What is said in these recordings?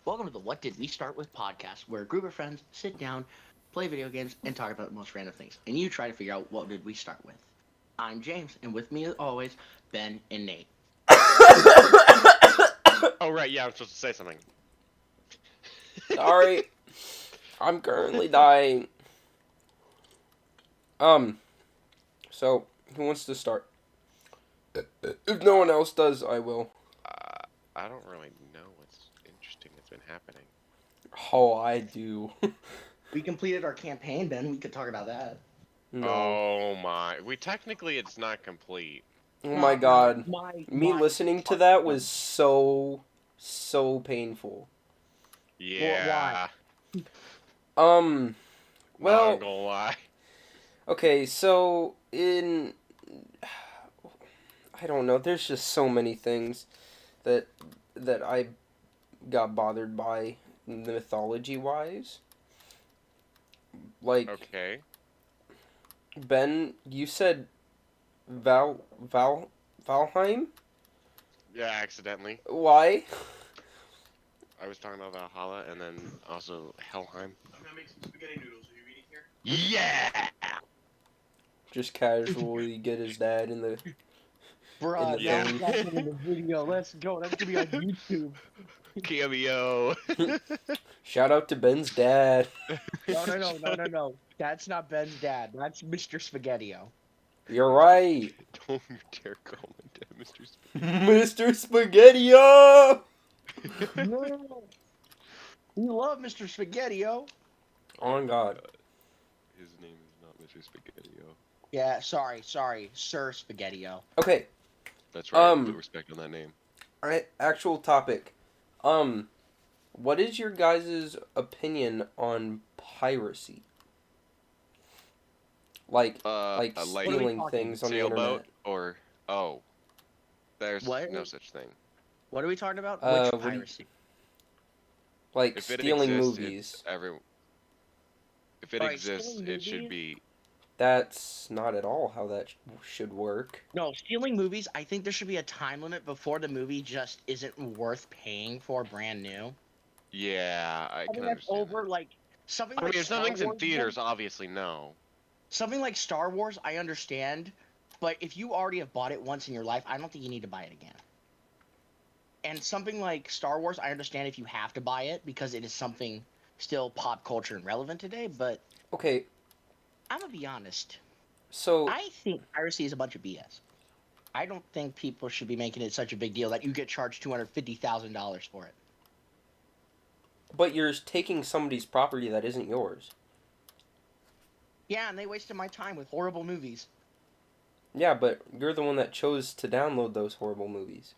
Welcome to the What Did We Start With podcast, where a group of friends sit down, play video games, and talk about the most random things. And you try to figure out what did we start with. I'm James, and with me as always, Ben and Nate. Oh right, yeah, I'm supposed to say something. Sorry, I'm currently dying. So who wants to start? If no one else does, I will. I don't really know what's interesting that's been happening. Oh, I do. We completed our campaign, Ben. We could talk about that. No. Oh my, it's not complete. Oh my No, god. my Me my listening to part that was one. so painful. Well, why? Yeah, Um, not well, gonna lie. okay, so I don't know, there's just so many things that I got bothered by mythology wise. Like Okay. Ben, you said Valheim? Yeah, accidentally. Why? I was talking about Valhalla and then also Helheim. I'm gonna make some spaghetti noodles. Are you eating here? Yeah. Just casually get his dad in the Bruh, now Yeah. thing. that's in the video. Let's go. That's gonna be on YouTube. Cameo. Shout out to Ben's dad. No. That's not Ben's dad. That's Mr. Spaghettio. You're right. Don't you dare call my dad Mr. Mr. Spaghetti-O! No. We love Mr. Spaghettio. Oh my god. His name is not Mr. Spaghettio. Yeah, sorry, Sir Spaghettio. Okay, That's right. Put respect on that name. alright, actual topic. What is your guys' opinion on piracy? Like Like stealing talking? things on the sailboat internet. or there's What? no such thing. What are we talking about? What Which do you- piracy? Like If it stealing exists, movies. if it Alright, exists, stealing it should movies? be. That's not at all how that should work. No, stealing movies, I think there should be a time limit before the movie just isn't worth paying for brand new. Yeah, I can Something that's understand over, that. like, something I like mean, if Star something's in Wars. theaters, obviously no. Something like Star Wars, I understand. But if you already have bought it once in your life, I don't think you need to buy it again. And something like Star Wars, I understand if you have to buy it because it is something still pop culture and relevant today, but Okay, I'm gonna be honest. so I think piracy is a bunch of BS. I don't think people should be making it such a big deal that you get charged $250,000 for it. but you're taking somebody's property that isn't yours. Yeah, and they wasted my time with horrible movies. Yeah, but you're the one that chose to download those horrible movies.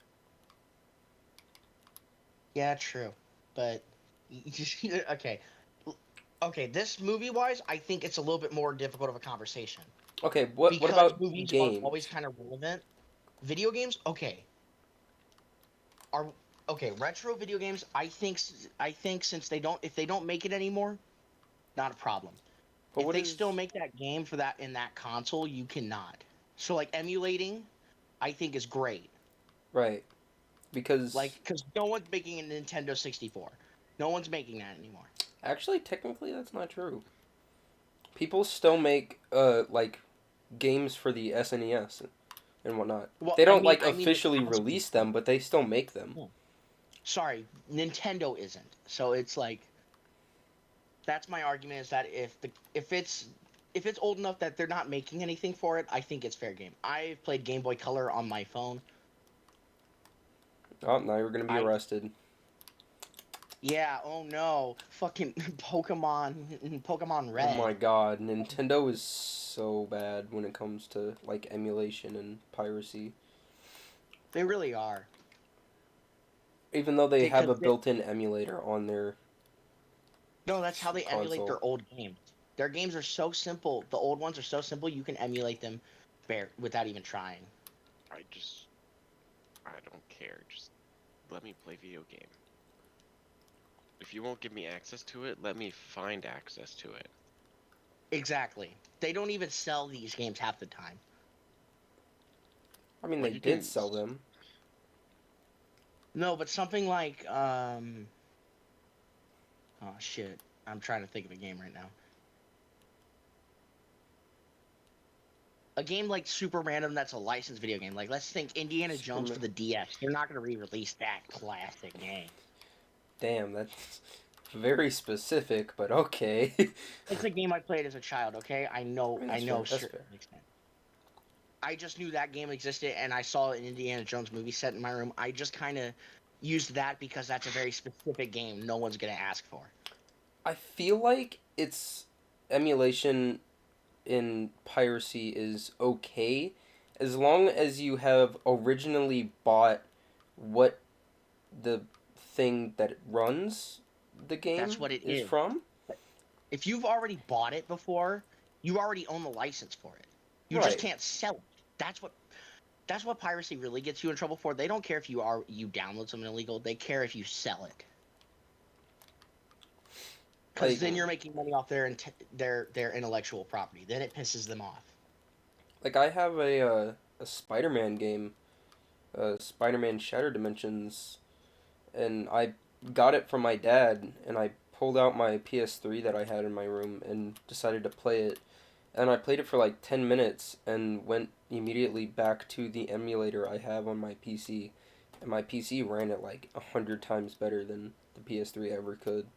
Yeah, true. But okay. Okay, this movie-wise, I think it's a little bit more difficult of a conversation. Okay, what Because about movies are games? always kind of relevant. Video games, okay. Are okay, retro video games, I think since they don't if they don't make it anymore, not a problem. But If what they is still make that game for that in that console, you cannot. So like emulating, I think is great. right? Because Like cuz no one's making a Nintendo 64. No one's making that anymore. actually, technically, that's not true. People still make like games for the SNES and whatnot. Well, They don't like I mean the officially console. release them, but they still make them. Sorry, Nintendo isn't. So it's like that's my argument is that if it's old enough that they're not making anything for it, I think it's fair game. I've played Game Boy Color on my phone. Oh, now you're gonna be I arrested. Yeah, oh no. Fucking Pokemon Red. Oh my god, Nintendo is so bad when it comes to like emulation and piracy. They really are. Even though they have a Because built-in emulator on their no, that's how they emulate console. their old games. Their games are so simple. The old ones are so simple you can emulate them without even trying. I don't care. Just let me play video game. If you won't give me access to it, let me find access to it. Exactly. They don't even sell these games half the time. I mean, Well, they you did can- sell them. No, but something like Oh shit. I'm trying to think of a game right now. A game like Super Random that's a licensed video game. Like, let's think Indiana Jones for the DS. They're not going to re-release that classic game. Damn, that's very specific, but okay. It's a game I played as a child, okay? I know, That's I fair, know that's certain fair. extent. I just knew that game existed, and I saw an Indiana Jones movie set in my room. I just kind of used that because that's a very specific game no one's going to ask for. I feel like it's emulation in piracy is okay as long as you have originally bought what the thing that runs the That's game what it is is. from. If you've already bought it before, you already own the license for it. You just Right. can't sell it. That's what piracy really gets you in trouble for. They don't care if you download something illegal. They care if you sell it. Because Like, then you're making money off their intellectual property. Then it pisses them off. I have a Spider-Man game, Spider-Man Shattered Dimensions, and I got it from my dad, and I pulled out my PS3 that I had in my room and decided to play it. And I played it for like 10 minutes and went immediately back to the emulator I have on my PC. And my PC ran it like 100 times better than the PS3 ever could.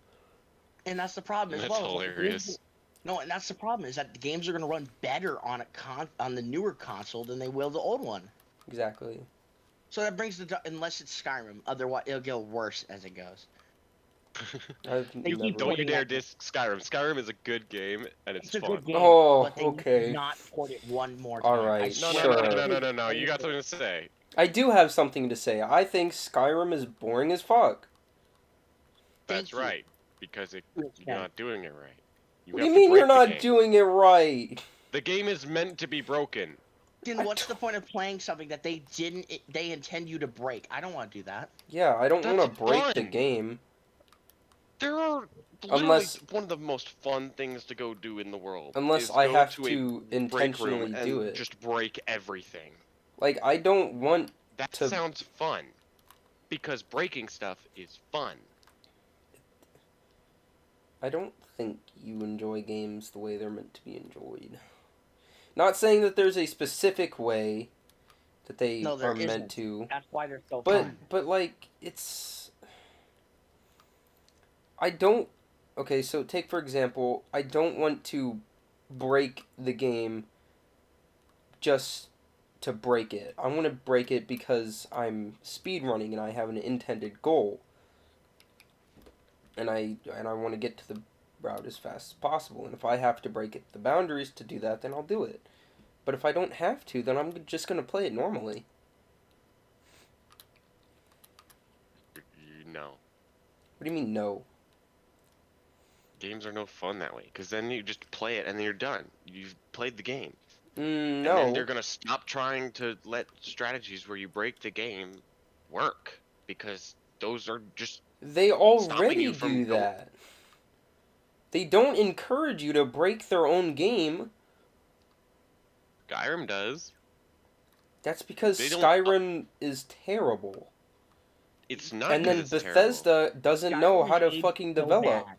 And that's the problem as That's well. hilarious. No, and that's the problem is that the games are going to run better on the newer console than they will the old one. Exactly. So that brings unless it's Skyrim, otherwise it'll get worse as it goes. I've They keep never. Don't you porting dare that game. diss Skyrim. Skyrim is a good game and it's It's a fun. good game, Oh, but they okay. need not port it one more All time. I right, No, swear. no, sure. no, no, no, no, no. You got something to say. I do have something to say. I think Skyrim is boring as fuck. That's Thank you. right. Because you're not doing it right. What do you have to mean you're break the not game. doing it right? The game is meant to be broken. Then what's the point of playing something that they intend you to break? I don't want to do that. Yeah, I don't want That's to break the fun. game. There are literally Unless- one of the most fun things to go do in the world. Unless is I go have to a to break intentionally room do and it. just break everything. Like, I don't want That to... sounds fun. Because breaking stuff is fun. I don't think you enjoy games the way they're meant to be enjoyed. Not saying that there's a specific way that they No, there are meant isn't. to. That's why they're so But, fun. but like, it's... I don't... Okay, so take for example, I don't want to break the game just to break it. I want to break it because I'm speedrunning and I have an intended goal. And I want to get to the route as fast as possible. And if I have to break the boundaries to do that, then I'll do it. But if I don't have to, then I'm just going to play it normally. No. What do you mean, no? Games are no fun that way. Because then you just play it and then you're done. You've played the game. No. And then they're going to stop trying to let strategies where you break the game work. Because those are just... They already do that. They don't encourage you to break their own game. Skyrim does. That's because They don't- Skyrim is terrible. It's not. And then 'cause it's Bethesda doesn't know Skyrim how to is fucking so develop. bad.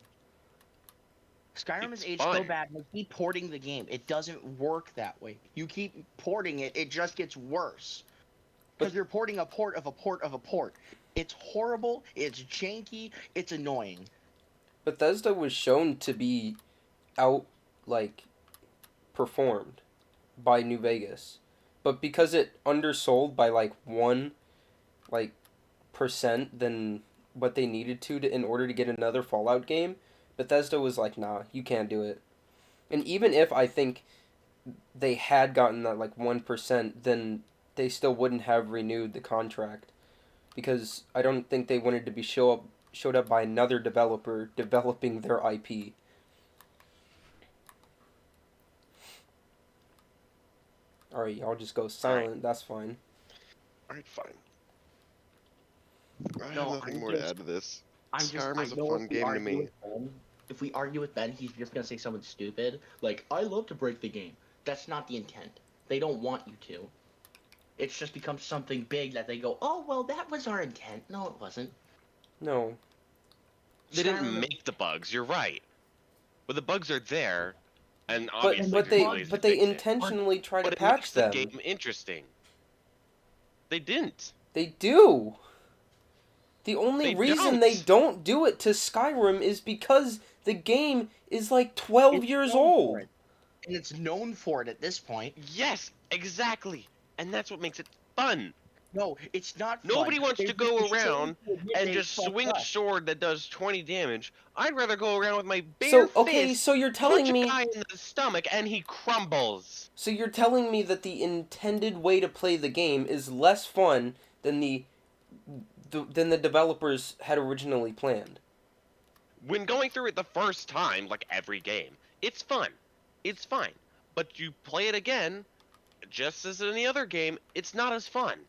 Skyrim is It's aged so fun. bad. They keep porting the game. It doesn't work that way. You keep porting it, it just gets worse. Because you're porting a port of a port of a port. It's horrible. It's janky. It's annoying. Bethesda was shown to be performed by New Vegas. But because it undersold by 1% than what they needed to in order to get another Fallout game, Bethesda was like, nah, you can't do it. And even if I think they had gotten that 1%, then they still wouldn't have renewed the contract. Because I don't think they wanted to be showed up by another developer developing their IP. Alright, y'all just go silent, that's fine. Alright, fine. I No, have nothing I'm more just- to add to this. I'm just. Skyrim I is a know fun if we game to argue me. with Ben, if we argue with Ben, he's just gonna say something stupid. Like, I love to break the game. That's not the intent. They don't want you to. It's just become something big that they go, oh well, that was our intent. No, it wasn't. No. They didn't Skyrim- make the bugs. You're right, but the bugs are there, and But obviously but they're too they lazy but to they fix it. intentionally try to But it patch makes the them. game interesting. They didn't. They do. The only They reason they don't. don't do it to Skyrim is because the game is like 12 It's years known for old. it. And it's known for it at this point. Yes, exactly, and that's what makes it fun. No, it's not fun. Nobody wants They've to been go ashamed around to admit and they just fucked swing a up. sword that does 20 damage. I'd rather go around with my bare So okay, fist, so you're punch telling a me guy in the stomach, and he crumbles. so you're telling me that the intended way to play the game is less fun than than the developers had originally planned. When going through it the first time, like every game, it's fun. It's fine. But you play it again, just as in any other game, it's not as fun.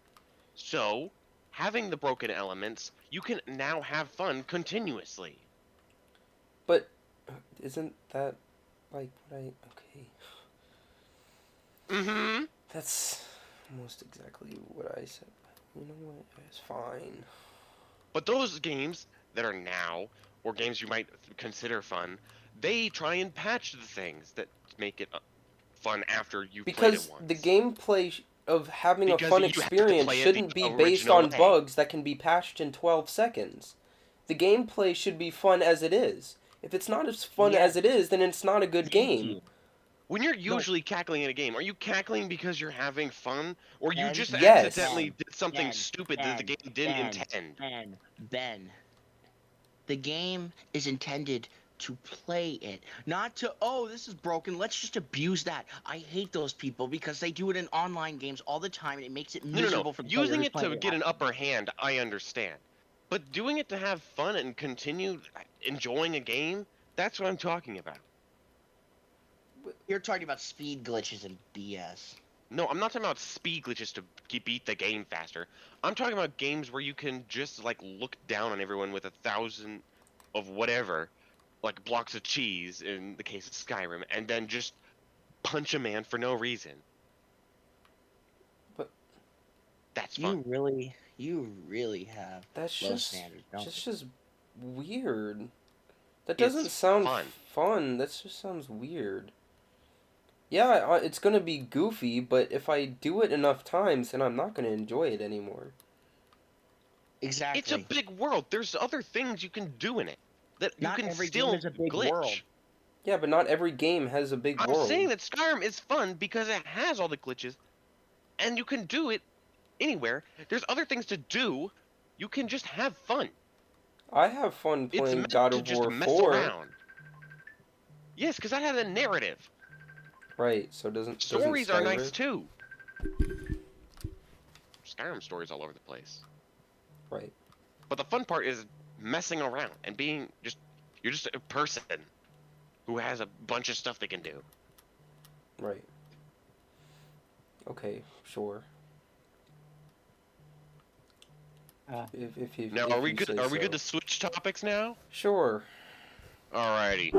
So, having the broken elements, you can now have fun continuously. But isn't that like what I okay? Mm-hmm. That's almost exactly what I said. You know what? It's fine. But those games that are now, or games you might consider fun, they try and patch the things that make it fun after you've played it Because the once. gameplay of having a Because fun you have to experience play it shouldn't the be based original on way. bugs that can be patched in 12 seconds. The gameplay should be fun as it is. If it's not as fun Yes. as it is, then it's not a good Thank game. you. When you're usually cackling in a game, are you cackling because you're having fun, or you Ben, just Yes. accidentally did something Ben, stupid that the Ben, game didn't intend? Ben. The game is intended to play it, not to, oh, this is broken, let's just abuse that. I hate those people because they do it in online games all the time and it makes it No, no, no. miserable for the player Using who's it playing to it. get an upper hand, I understand. But doing it to have fun and continue enjoying a game, that's what I'm talking about. You're talking about speed glitches and BS. No, I'm not talking about speed glitches to beat the game faster. I'm talking about games where you can just like look down on everyone with 1,000 of whatever, like blocks of cheese in the case of Skyrim, and then just punch a man for no reason. But That's fun. You really have that's low just standards, don't you? just weird. That It's doesn't sound fun. fun. That just sounds weird. Yeah, it's gonna be goofy, but if I do it enough times, then I'm not gonna enjoy it anymore. Exactly. It's a big world. There's other things you can do in it that you Not can every still game is a big glitch. world. Yeah, but not every game has a big I'm world. saying that Skyrim is fun because it has all the glitches, and you can do it anywhere. There's other things to do. You can just have fun. I have fun It's playing meant God to of just War mess 4. around. Yes, because that had a narrative. Right, so doesn't Stories are nice Skyrim? too. Skyrim stories all over the place. Right. But the fun part is messing around and being just you're just a person who has a bunch of stuff they can do. Right. Okay, sure. Now, if are we you good? say Are we so. good to switch topics now? Sure. Alrighty.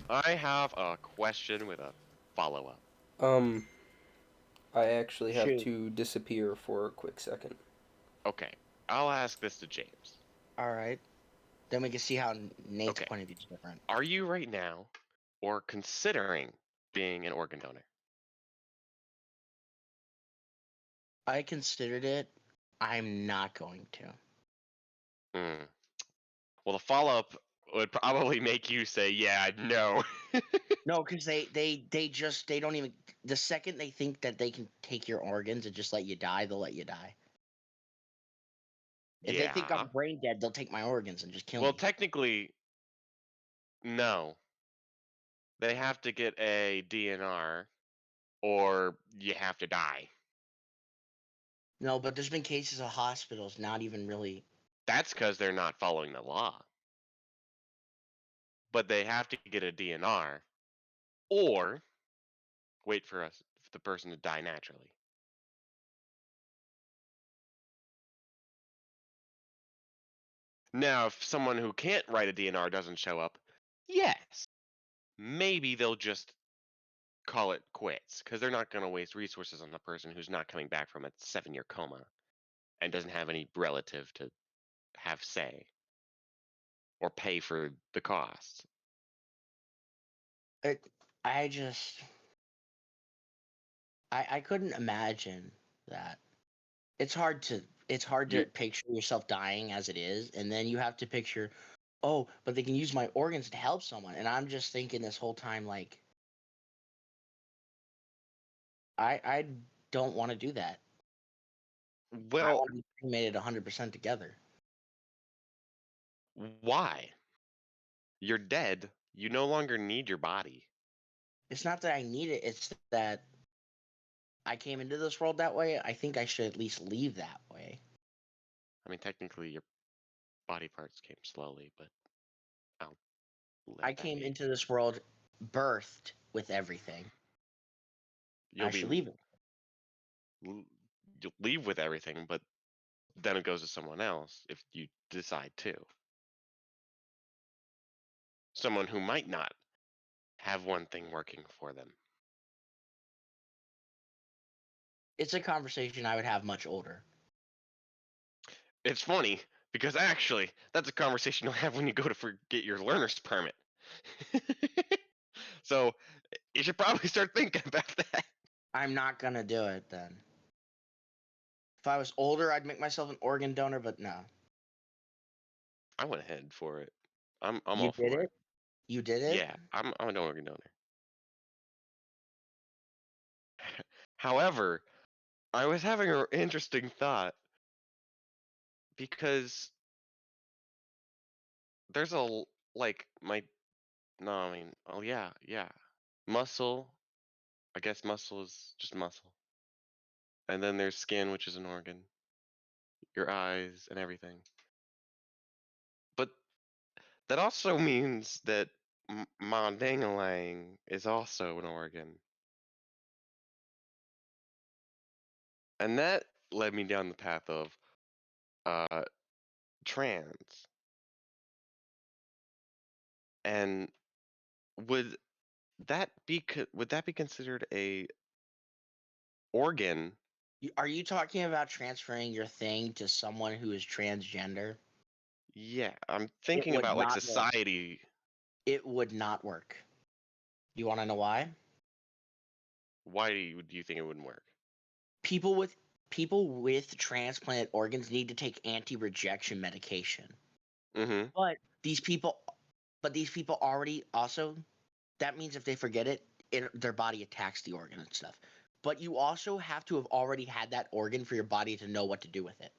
I have a question with a follow-up. I actually have Shoot. to disappear for a quick second. Okay, I'll ask this to James. All right. Then we can see how Nate's Okay. point of view is different. Are you right now, or considering being an organ donor? I considered it. I'm not going to. Hmm. Well, the follow-up would probably make you say, "Yeah, no." No, because they don't even. The second they think that they can take your organs and just let you die, they'll let you die. If they think Yeah. I'm brain dead, they'll take my organs and just kill Well, me. technically, no. They have to get a DNR, or you have to die. No, but there's been cases of hospitals not even really. That's because they're not following the law. But they have to get a DNR, or wait for the person to die naturally. Now, if someone who can't write a DNR doesn't show up, yes, maybe they'll just call it quits because they're not going to waste resources on the person who's not coming back from a 7-year coma and doesn't have any relative to have say. or pay for the cost. It, I just, I couldn't imagine that. It's hard to You picture yourself dying as it is, and then you have to picture, oh, but they can use my organs to help someone, and I'm just thinking this whole time like, I don't want to do that. I well, want to be cremated 100% together. why? You're dead. You no longer need your body. It's not that I need it; it's that I came into this world that way. I think I should at least leave that way. I mean, technically, your body parts came slowly, but I'll let I that came be. into this world birthed with everything. You'll I be should leave it. you'll leave with everything, but then it goes to someone else if you decide to. Someone who might not have one thing working for them. It's a conversation I would have much older. It's funny because actually, that's a conversation you'll have when you go to get your learner's permit. So you should probably start thinking about that. I'm not gonna do it then. If I was older, I'd make myself an organ donor, but no. I went ahead for it. I'm You all did for it. it? You did it? Yeah, I'm an organ donor. However, I was having an interesting thought because there's like my no, I mean, oh yeah, muscle. I guess muscle is just muscle, and then there's skin, which is an organ, your eyes, and everything. But that also means that my ding is also an organ, and that led me down the path of uh trans. And would would that be considered a organ? Are you talking about transferring your thing to someone who is transgender? Yeah, I'm It thinking would about like not work. society. It would not work. You want to know why? Why do you think it wouldn't work? People with people with transplanted organs need to take anti-rejection medication. Mm-hmm. But these people but these people already also, that means if they forget it, their body attacks the organ and stuff. But you also have to have already had that organ for your body to know what to do with it.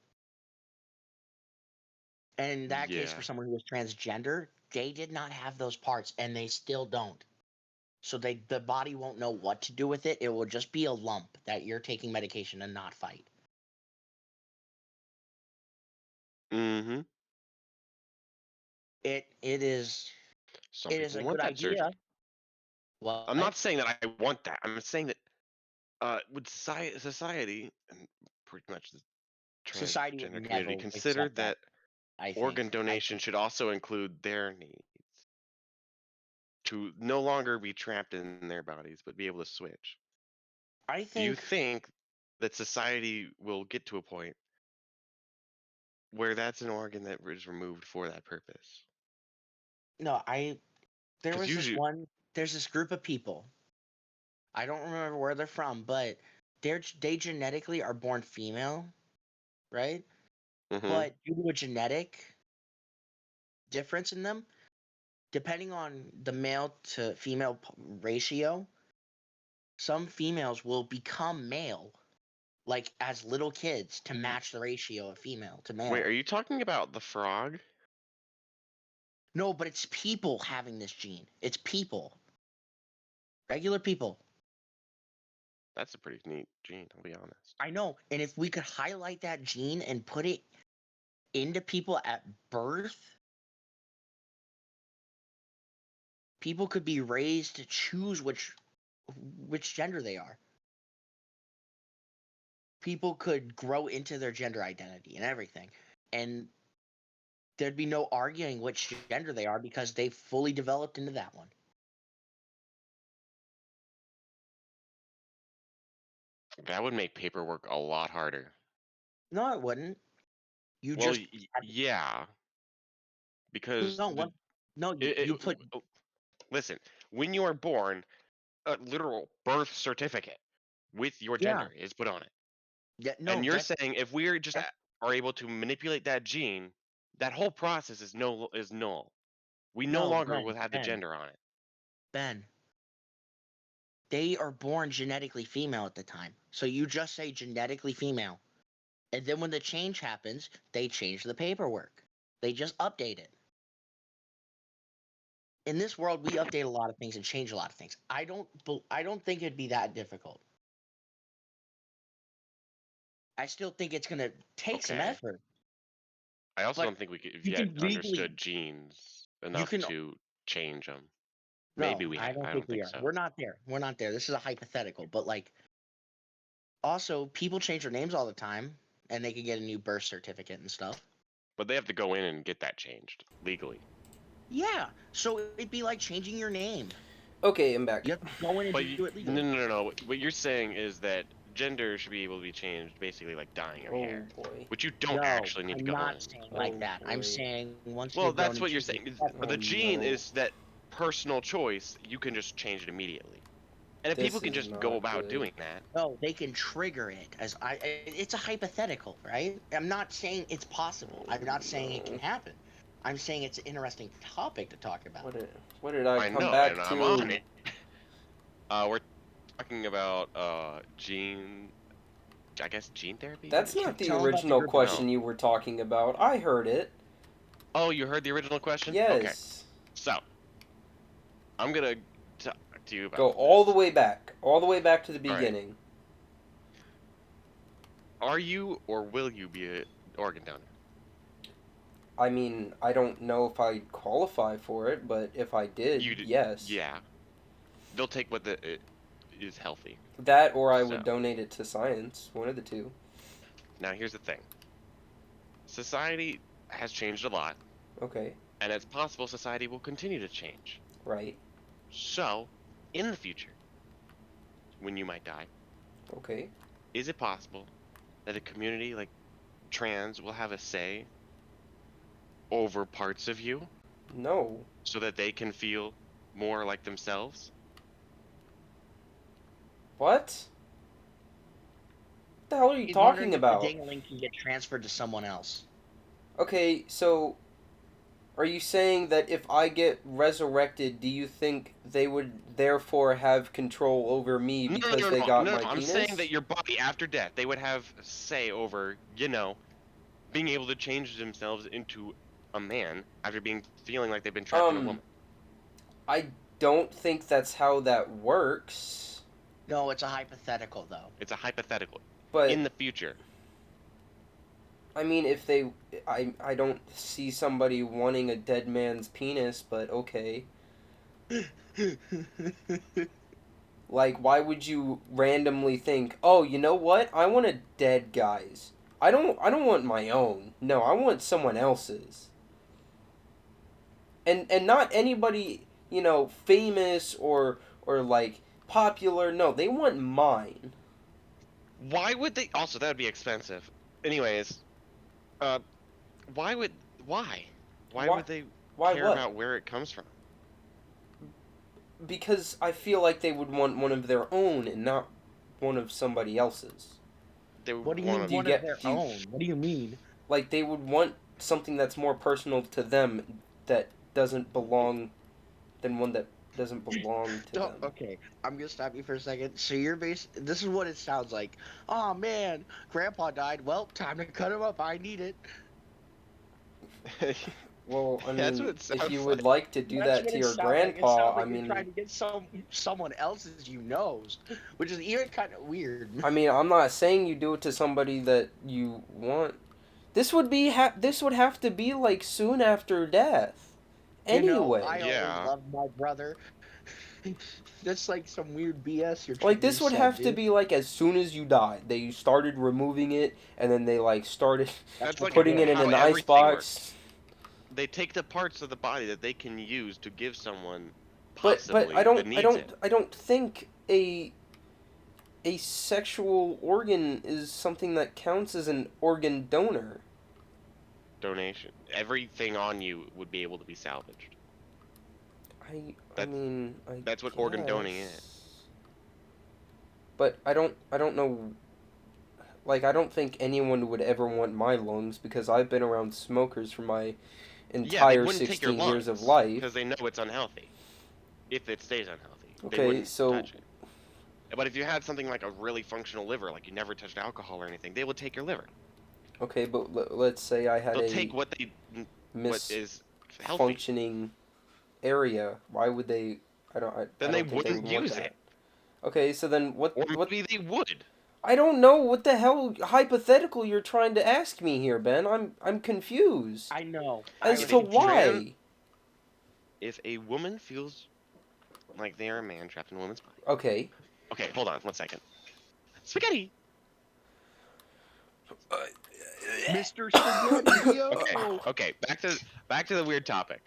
And in that case, Yeah. for someone who was transgender, they did not have those parts, and they still don't. So the body won't know what to do with it. It will just be a lump that you're taking medication and not fight. Mm-hmm. It is Some it is people a want good that surgery. idea. I'm What? not saying that I want that. I'm saying that would society and pretty much the Society would transgender community never consider accept that. that I think. organ donation should also include their needs to no longer be trapped in their bodies, but be able to switch? I Do you think think that society will get to a point where that's an organ that is removed for that purpose? no. I there Because was this usually, one. There's this group of people. I don't remember where they're from, but they genetically are born female, right? hmm But due to a genetic difference in them, depending on the male to female ratio, some females will become male, like as little kids, to match the ratio of female to wait, male. are you talking about the frog? No, but it's people having this gene. It's people, regular people. That's a pretty neat gene, I'll be honest. I know. And if we could highlight that gene and put it into people at birth, people could be raised to choose which gender they are. People could grow into their gender identity and everything. And there'd be no arguing which gender they are because they fully developed into that one. That would make paperwork a lot harder. No, it wouldn't. You Well, just had yeah, because No, what? No, it, you put listen, when you are born, a literal birth certificate with your yeah, gender is put on it. yeah. And No, you're saying if we're just that's are able to manipulate that gene, that whole process is null. We no no, longer will have the Ben, gender on it. Ben. They are born genetically female at the time, so you just say genetically female, and then when the change happens, they change the paperwork. They just update it. In this world, we update a lot of things and change a lot of things. I don't think it'd be that difficult. I still think it's gonna take some Okay. effort, I also but don't think we could, you yet can legally, understood genes you enough can. to change them. Maybe No, we I have. don't I think don't we think are. so. We're not there. We're not there. This is a hypothetical, but like, also, people change their names all the time, and they can get a new birth certificate and stuff. But they have to go in and get that changed legally. Yeah, so it'd be like changing your name. Okay, I'm back. You have to go in and But do it no, legally. no, no, no. What you're saying is that gender should be able to be changed, basically like dyeing your Oh hair, boy. which you don't No, actually need to I'm go not in. saying like Oh that. I'm boy. saying once you're Well, grown that's what into you're your saying. Oh The gene no. is that personal choice. You can just change it immediately, and if people This can is just go not about good. doing that, no, they can trigger it as it's a hypothetical, right? I'm not saying it's possible. I'm not saying it can No. happen. I'm saying it's an interesting topic to talk about. What did I I come know, and back I'm on to? it. We're talking about gene. I guess gene therapy. That's not the Tell them about the original group of No. question you were talking about. I heard it. Oh, you heard the original question? Okay. Yes. So, I'm gonna talk to you about Go all the this. way back. All the way back to the All right. beginning. Are you or will you be an organ donor? I mean, I don't know if I'd qualify for it, but if I did, You did, yes. yeah. They'll take what it is healthy. That or I So, would donate it to science. One of the two. now here's the thing. Society has changed a lot, Okay. and it's possible society will continue to change. Right. So, in the future, when you might die, Okay. is it possible that a community like trans will have a say over parts of you No. so that they can feel more like themselves? What? What the hell are you He's wondering talking if the about? ding-a-ling can get transferred to someone else. Okay, so are you saying that if I get resurrected, do you think they would therefore have control over me No, no, because no, they no, got no, my no. I'm saying penis? that your body after death, they would have say over, being able to change themselves into a man after being feeling like they've been trapped in a Um, woman. I don't think that's how that works. No, it's a hypothetical though. It's a hypothetical. But In the future, I mean, if they, I don't see somebody wanting a dead man's penis, but okay. Like, why would you randomly think, oh, you know what? I want a dead guy's. I don't want my own. No, I want someone else's. And not anybody, famous or like popular. No, they want mine. why would they? Also, that would be expensive. Anyways, uh, why would why? Why Why? would they Why care what? about where it comes from? Because I feel like they would want one of their own and not one of somebody else's. They would What do you want mean Do you one to. of get their do you, own? What do you mean? like they would want something that's more personal to them that doesn't belong than one that doesn't belong to So, them. okay, I'm gonna stop you for a second. So you're this is what it sounds like. Oh man, Grandpa died. Well, time to cut him up. I need it. Well, I That's what mean, it if you sounds would like. like to do That's that what to it your sounds like. It sounds grandpa, I like you're trying mean, to get someone else's nose, which is even kind of weird. I'm not saying you do it to somebody that you want. This would have to be like soon after death. You know, Anyway, I always Yeah. loved my brother. That's like some weird BS like you this would said, have to dude. be like as soon as you died. They started removing it and then they like started That's That's what like they putting it did. in how an ice everything works. box. They take the parts of the body that they can use to give someone But I possibly that don't I needs don't it. I don't think a sexual organ is something that counts as an organ donor. donation. Everything on you would be able to be salvaged. I That- mean, That's what organ donating is. But I don't know. Like, I don't think anyone would ever want my lungs because I've been around smokers for my Yeah, they entire wouldn't take your 16 years of lungs life. because they know it's unhealthy. If it stays unhealthy, they Okay, wouldn't so touch it. But if you had something like a really functional liver, like you never touched alcohol or anything, they would take your liver. okay, but let's say I had They'll a take what is healthy. misfunctioning area. Why would they? I Then they don't think they would wouldn't want use that. it. Okay, so then Or what? maybe they would. I don't know what the hell hypothetical you're trying to ask me here, Ben. I'm confused I know. as I was to If a man- why. If a woman feels like they are a man trapped in a woman's body. Okay. Okay, hold on 1 second. Spaghetti. Mr. Spaghetti. Okay. Back to the weird topic.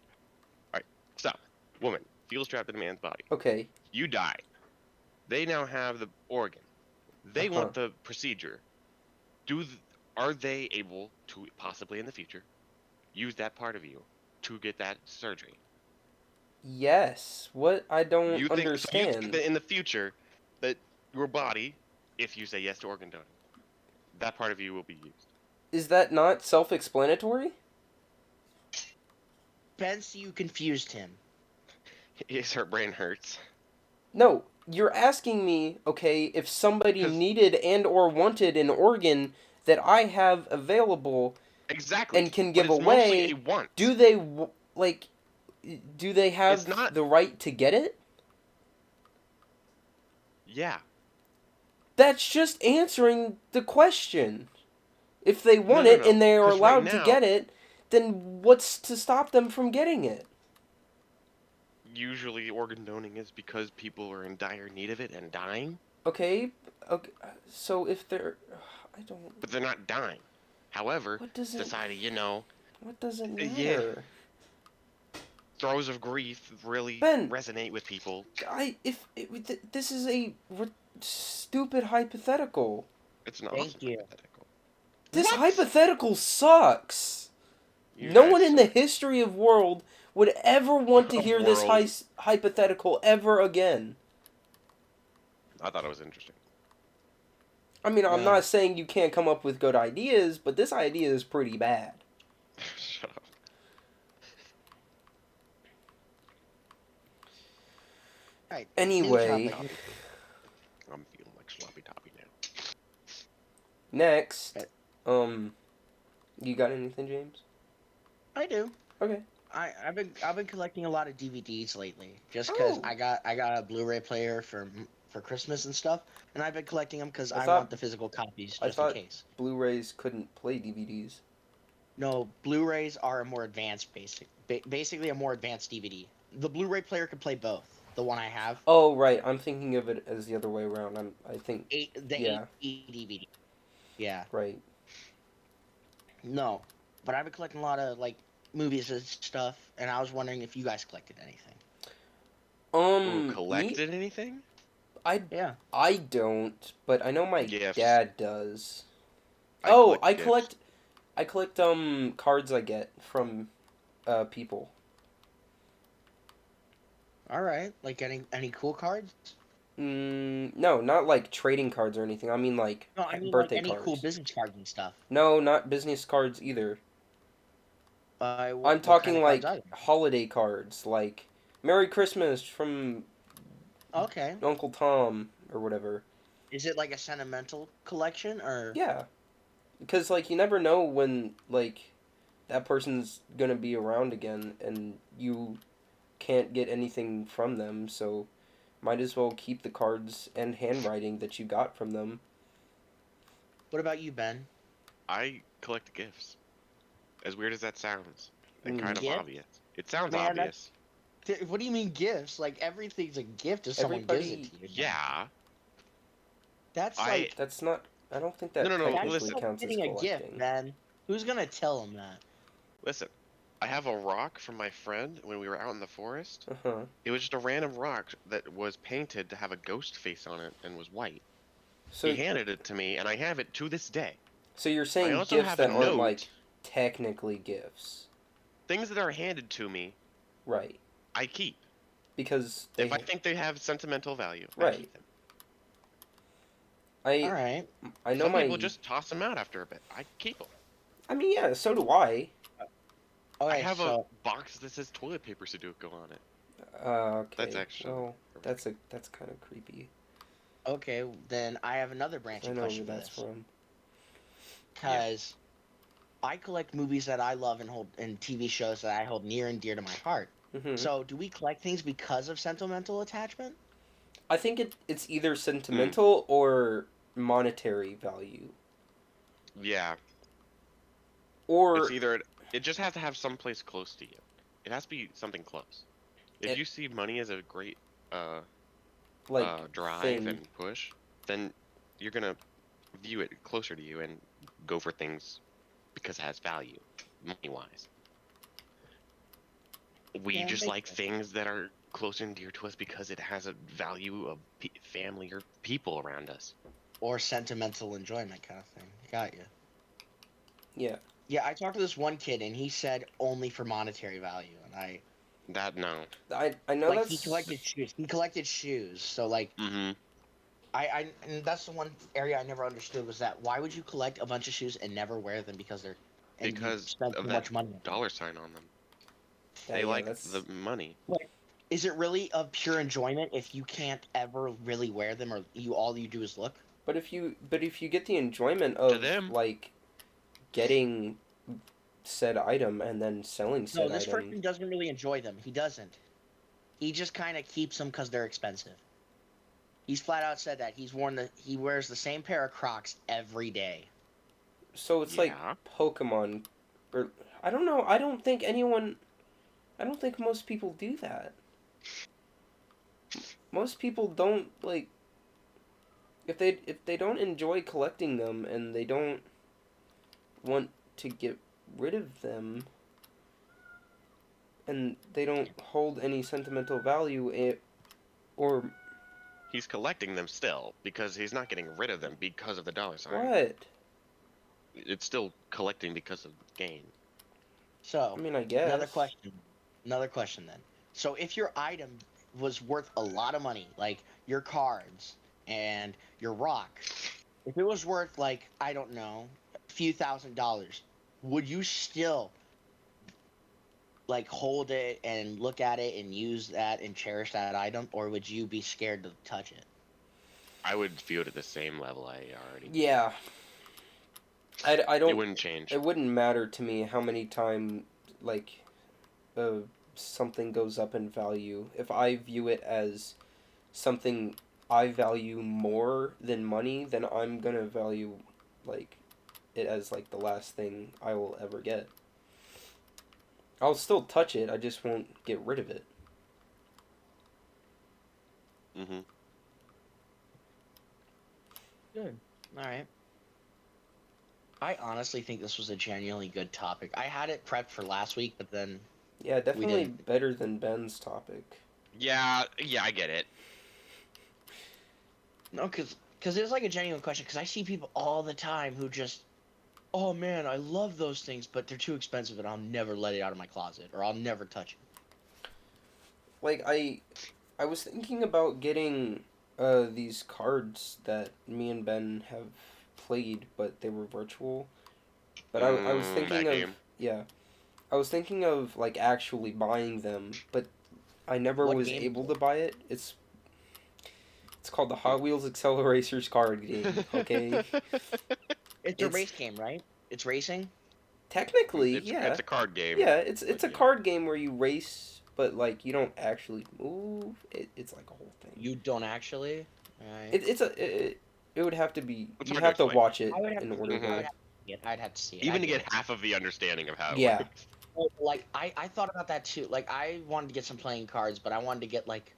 All right. So, woman feels trapped in a man's body. Okay. You die. They now have the organ. They want the procedure. Are they able to possibly in the future use that part of you to get that surgery? Yes. What? I don't So you think understand. that in the future that your body, if you say yes to organ donor, that part of you will be used? Is that not self-explanatory? Spence, you confused him. Yes, her brain hurts. No, you're asking me, okay, if somebody 'Cause- needed and or wanted an organ that I have available Exactly. and can But give it's mostly away, a want. do they like do they have It's not- the right to get it? Yeah. That's just answering the question. If they want no, it no. and they are 'Cause right allowed to now- get it, then what's to stop them from getting it? Usually organ donating is because people are in dire need of it and dying, Okay, so if they're I don't but they're not dying. However, what does it society, what does it Yeah. matter? throes of grief really Ben. resonate with people. This is a stupid hypothetical. It's an Thank awesome you. hypothetical. This What? hypothetical sucks. You No guys one in the suck. history of world would ever want to hear this World. hypothetical ever again. I thought it was interesting. I mean, I'm No. not saying you can't come up with good ideas, but this idea is pretty bad. Shut up. Right. Anyway, topic. I'm feeling like sloppy toppy now. next, Okay. you got anything, James? I do. Okay. I've been collecting a lot of DVDs lately, just because Oh. I got a Blu-ray player for Christmas and stuff, and I've been collecting them because I I thought- want the physical copies I just in thought- case. Blu-rays couldn't play DVDs. No, Blu-rays are a more advanced basically a more advanced DVD. The Blu-ray player can play both. The one I have, Oh, right. I'm thinking of it as the other way around. I think Yeah. 8 DVD. Yeah. right. No, but I've been collecting a lot of like movies and stuff, and I was wondering if you guys collected anything. Ooh, Me? collected anything? Yeah. I don't, but I know my Gifts. dad does. I I collect gifts. collect cards I get from people. All right. Like any cool cards? No, not like trading cards or anything. I mean like No, I mean birthday like any cards. cool business cards and stuff. No, not business cards either. I'm What talking kind of like cards holiday cards, like Merry Christmas from are they? Okay. Uncle Tom or whatever. Is it like a sentimental collection or? Yeah. Because like you never know when like that person's going to be around again and you can't get anything from them, so might as well keep the cards and handwriting that you got from them. What about you, Ben? I collect gifts. As weird as that sounds, and kind of Gift? obvious. It sounds Man, obvious. What do you mean gifts? Like everything's a gift if someone gives it to you. Yeah. That's I- like That's not I don't think that No, technically that's listen. not counts as getting a collecting. gift, man. Who's gonna tell him that? Listen, I have a rock from my friend when we were out in the forest. Uh-huh. It was just a random rock that was painted to have a ghost face on it and was white. So He handed it to me, and I have it to this day. so you're I saying also gifts have that a aren't note. like technically gifts. Things that are handed to me, Right. I keep. Because If I think they have sentimental value, I Right. keep them. All I right. I know Some my. people just toss them out after a bit. I keep them. I mean, yeah, so do I. I Okay, have a so box that says toilet paper Sudoku on it. That's Okay. actually Well, correct. that's kind of creepy. okay, then I have another 'Cause I branching know where question for that's this. from. Yeah. Because I collect movies that I love and TV shows that I hold near and dear to my heart. Hmm. So, do we collect things because of sentimental attachment? I think it's either Hmm. sentimental or monetary value, Yeah. It's or either it just has to have some place close to you. It has to be something close. If it, you see money as a great uh like drive thing. and push, then you're gonna view it closer to you and go for things because it has value, money wise. We Yeah, it just makes like sense. things that are close and dear to us because it has a value of family or people around us. Or sentimental enjoyment kind of thing. Got you. Yeah. Yeah, I talked to this one kid and he said only for monetary value, and That no. I know like he that's. collected shoes. He collected shoes. So like Mm-hmm. I and that's the one area I never understood was that why would you collect a bunch of shoes and never wear them because they're and you Because spent of so that much money on them. dollar sign on them. Yeah, They yeah, like the that's. money. Like, is it really of pure enjoyment if you can't ever really wear them or you all you do is look? But if you get the enjoyment To of them, like getting said item and then selling No, said this item, person doesn't really enjoy them. He doesn't. He just kind of keeps them because they're expensive. He's flat out said that he wears the same pair of Crocs every day. so it's like yeah. Pokemon, or I don't know. I don't think most people do that. Most people don't like if they don't enjoy collecting them and they don't want to get rid of them and they don't hold any sentimental value or He's collecting them still because he's not getting rid of them because of the dollar sign. what? It's still collecting because of gain. I So, mean, I another guess. question. Another question then. So, if your item was worth a lot of money, like your cards and your rock, if it was worth like, I don't know, a few $1,000s, would you still like hold it and look at it and use that and cherish that item, or would you be scared to touch it? I would view it at the same level I already do. Yeah, I It don't. wouldn't change. It wouldn't matter to me how many times like uh, something goes up in value if I view it as something I value more than money, then I'm gonna value like it as like the last thing I will ever get. I'll still touch it. I just won't get rid of it. Hmm. Good. All right. I honestly think this was a genuinely good topic. I had it prepped for last week, but then Yeah, we definitely didn't. better than Ben's topic. Yeah, yeah, I get it. No, because it's like a genuine question. Because I see people all the time who just, oh man, I love those things, but they're too expensive, and I'll never let it out of my closet, or I'll never touch it. Like I was thinking about getting these cards that me and Ben have played, but they were virtual. But I was thinking That of game. yeah, I was thinking of like actually buying them, but I never What was game able is to it? buy it. It's called the Hot Wheels Acceleracers card game. Okay, It's a it's race game, right? It's racing. technically It's yeah, a card game, yeah. but It's a yeah. card game where you race, but like you don't actually move. It's like a whole thing. You don't actually. All right. It would have to be It's you'd hard to have to explain. watch it I would have in to see order it. I Hmm. would to have to see it. I'd have to see it. I Even to get get it. half of the understanding of how it yeah. works. Oh, like I thought about that too. Like I wanted to get some playing cards, but I wanted to get like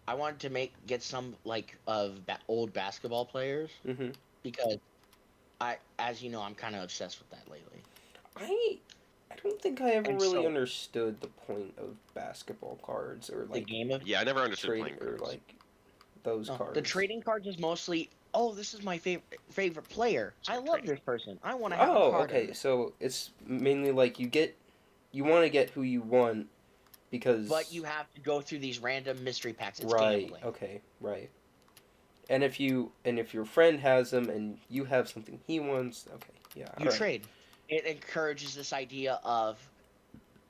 I wanted to get some like of old basketball players Hmm. because as you know, I'm kind of obsessed with that lately. I I don't think I ever And really so understood the point of basketball cards or the like game of Yeah, I never understood trade playing or cards. like those no, the cards. trading cards is mostly oh, this is my favorite player. I Start love trading. this person. I want to have a Oh, card of okay. it. So it's mainly like you want to get who you want But you because have to go through these random mystery packs. It's right. gambling. Okay, right. And if your friend has them and you have something he wants, okay, yeah, You all right. trade. It encourages this idea of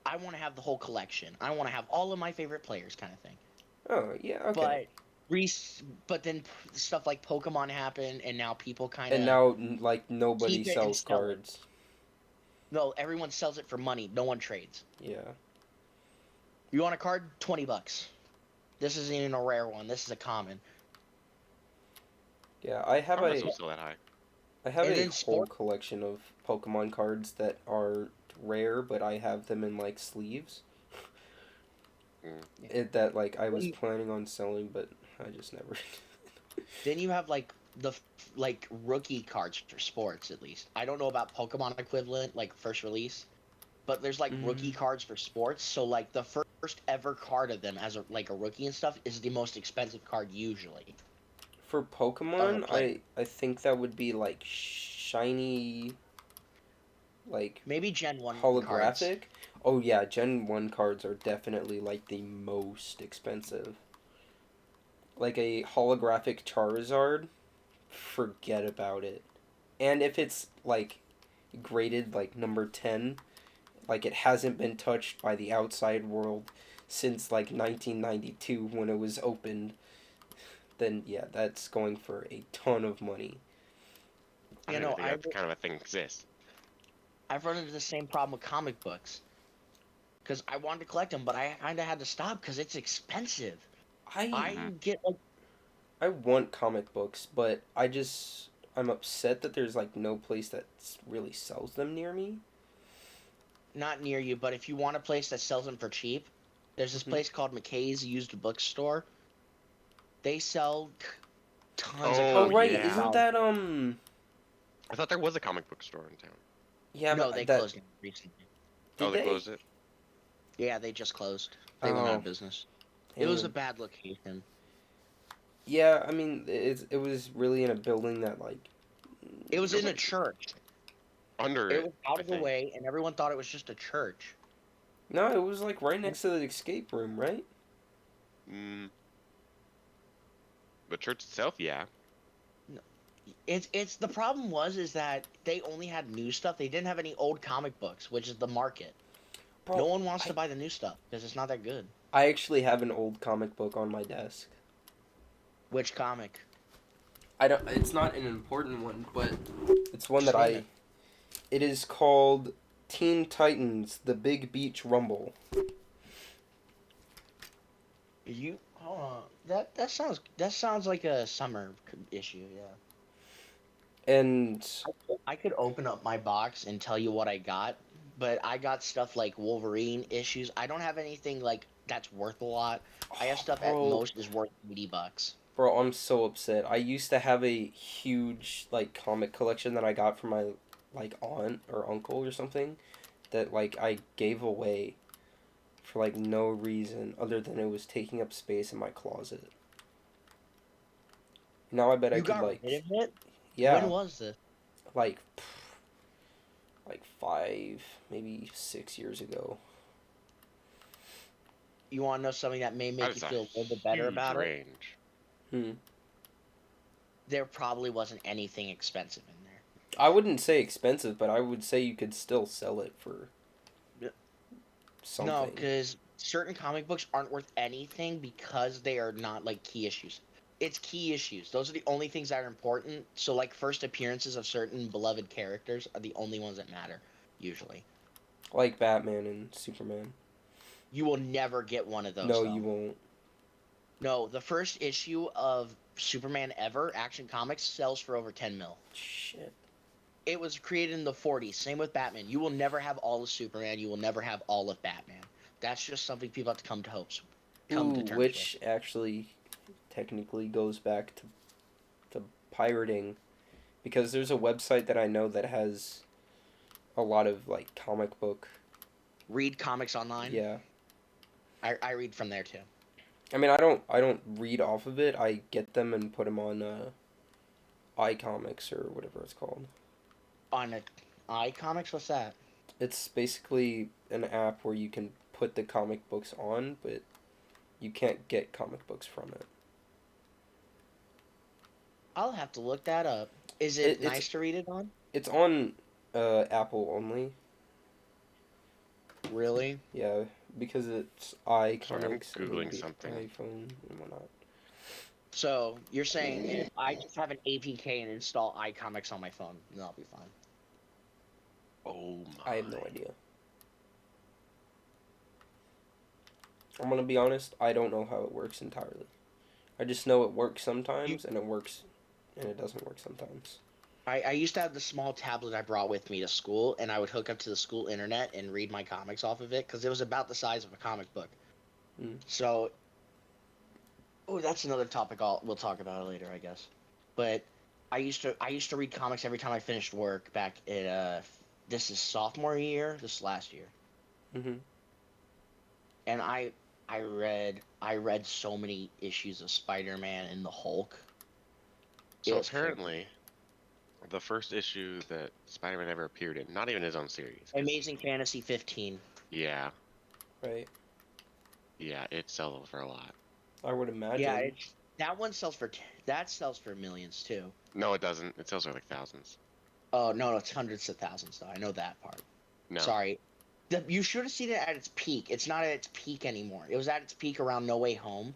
I want to have the whole collection. I want to have all of my favorite players, kind of thing. Oh, yeah, okay. But but then stuff like Pokemon happened, and now people kind And of now like nobody keep it and sells sell it. cards. No, everyone sells it for money. No one trades. Yeah. You want a card? $20. This isn't even a rare one. This is a common. Yeah, Karmas was still that high. I have And a then whole sport. collection of Pokemon cards that are rare, but I have them in like sleeves. Mm. That like I was Then planning on selling, but I just never. then you have like like rookie cards for sports at least. I don't know about Pokemon equivalent like first release, but there's like rookie Mm, cards for sports. So like the first ever card of them as like a rookie and stuff is the most expensive card usually for of a Pokemon, player. I think that would be like shiny, like Maybe Gen 1 cards. holographic. Oh yeah, Gen 1 cards are definitely like the most expensive. Like a holographic Charizard, forget about it. And if it's like graded like number 10, like it hasn't been touched by the outside world since like 1992 when it was opened, then yeah, that's going for a ton of money. I You don't even know, think that kind of a thing exists. I've run into the same problem with comic books because I wanted to collect them, but I kind of had to stop because it's expensive. I Hmm. I get like I want comic books, but I'm upset that there's like no place that really sells them near me. not near you, but if you want a place that sells them for cheap, there's this Hmm. place called McKay's Used Bookstore. They sell tons of Oh Oh comic right, books. yeah. isn't Thousands. that I thought there was a comic book store in town. yeah, No, they but that closed down recently. Oh, did they they? closed it. Yeah, they just closed. They went out Oh, of business. It was a damn. bad location. Yeah, I mean it was really in a building that like It was It was in a like church. under It it, was out I of the think. way, and everyone thought it was just a church. no, it was like right next to the escape room, right? Mm, the church itself, yeah. No, it's the problem is that they only had new stuff. They didn't have any old comic books, which is the market. No Bro, one wants to I buy the new stuff because it's not that good. I actually have an old comic book on my desk. Which comic? I don't. It's not an important one, but it's one Just that name I. it. It is called Teen Titans: The Big Beach Rumble, You hold on. That sounds like a summer issue. Yeah. and I could open up my box and tell you what I got, but I got stuff like Wolverine issues. I don't have anything like that's worth a lot. I have oh, stuff at bro, most is worth $80. bro, I'm so upset. I used to have a huge like comic collection that I got from my like aunt or uncle or something that like I gave away for like no reason other than it was taking up space in my closet. Now I bet I You could got like rid of it? When yeah, was this? like like 5 maybe 6 years ago. You want to know something that may That make you is a feel a little bit better huge about it? range. Hmm. There probably wasn't anything expensive in there. I wouldn't say expensive, but I would say you could still sell it for No, something. because certain comic books aren't worth anything because they are not like key issues. It's key issues. Those are the only things that are important. So, like, first appearances of certain beloved characters are the only ones that matter, usually. Like Batman and Superman. You will never get one of those, No, you though. won't. No, the first issue of Superman ever, Action Comics, sells for over 10 mil. Shit. It was created in the 40s. Same with Batman. You will never have all of Superman. You will never have all of Batman. That's just something people have to come to Ooh, terms with. which actually technically goes back to pirating because there's a website that I know that has a lot of like comic book. Read comics online. Yeah. I read from there too. I mean, I don't read off of it. I get them and put them on iComics or whatever it's called. On a iComics, what's that? It's basically an app where you can put the comic books on, but you can't get comic books from it. I'll have to look that up. Is It it nice to read it on? it's on Apple only. Really? Yeah, because it's Sorry, I'm iComics and it would googling be something. iPhone and whatnot. So you're saying if I just have an APK and install iComics on my phone, then I'll be fine. Oh my. I have no idea. I'm gonna be honest, I don't know how it works entirely. I just know it works sometimes and it doesn't work sometimes. I used to have the small tablet I brought with me to school, and I would hook up to the school internet and read my comics off of it because it was about the size of a comic book. Mm. So, oh, that's another topic we'll talk about later, I guess. But I used to read comics every time I finished work back at this is sophomore year, this last year, Mhm. and I read so many issues of Spider-Man and the Hulk. It So was crazy. apparently, the first issue that Spider-Man ever appeared in, not even his own series. Amazing Fantasy 15. Yeah, Right. yeah, it sells for a lot. I would Yeah, imagine. that sells for millions too. No, it doesn't. It sells for like thousands. Oh no, it's hundreds of thousands though. I know that part. No. Sorry. You should have seen it at its peak. It's not at its peak anymore. It was at its peak around No Way Home.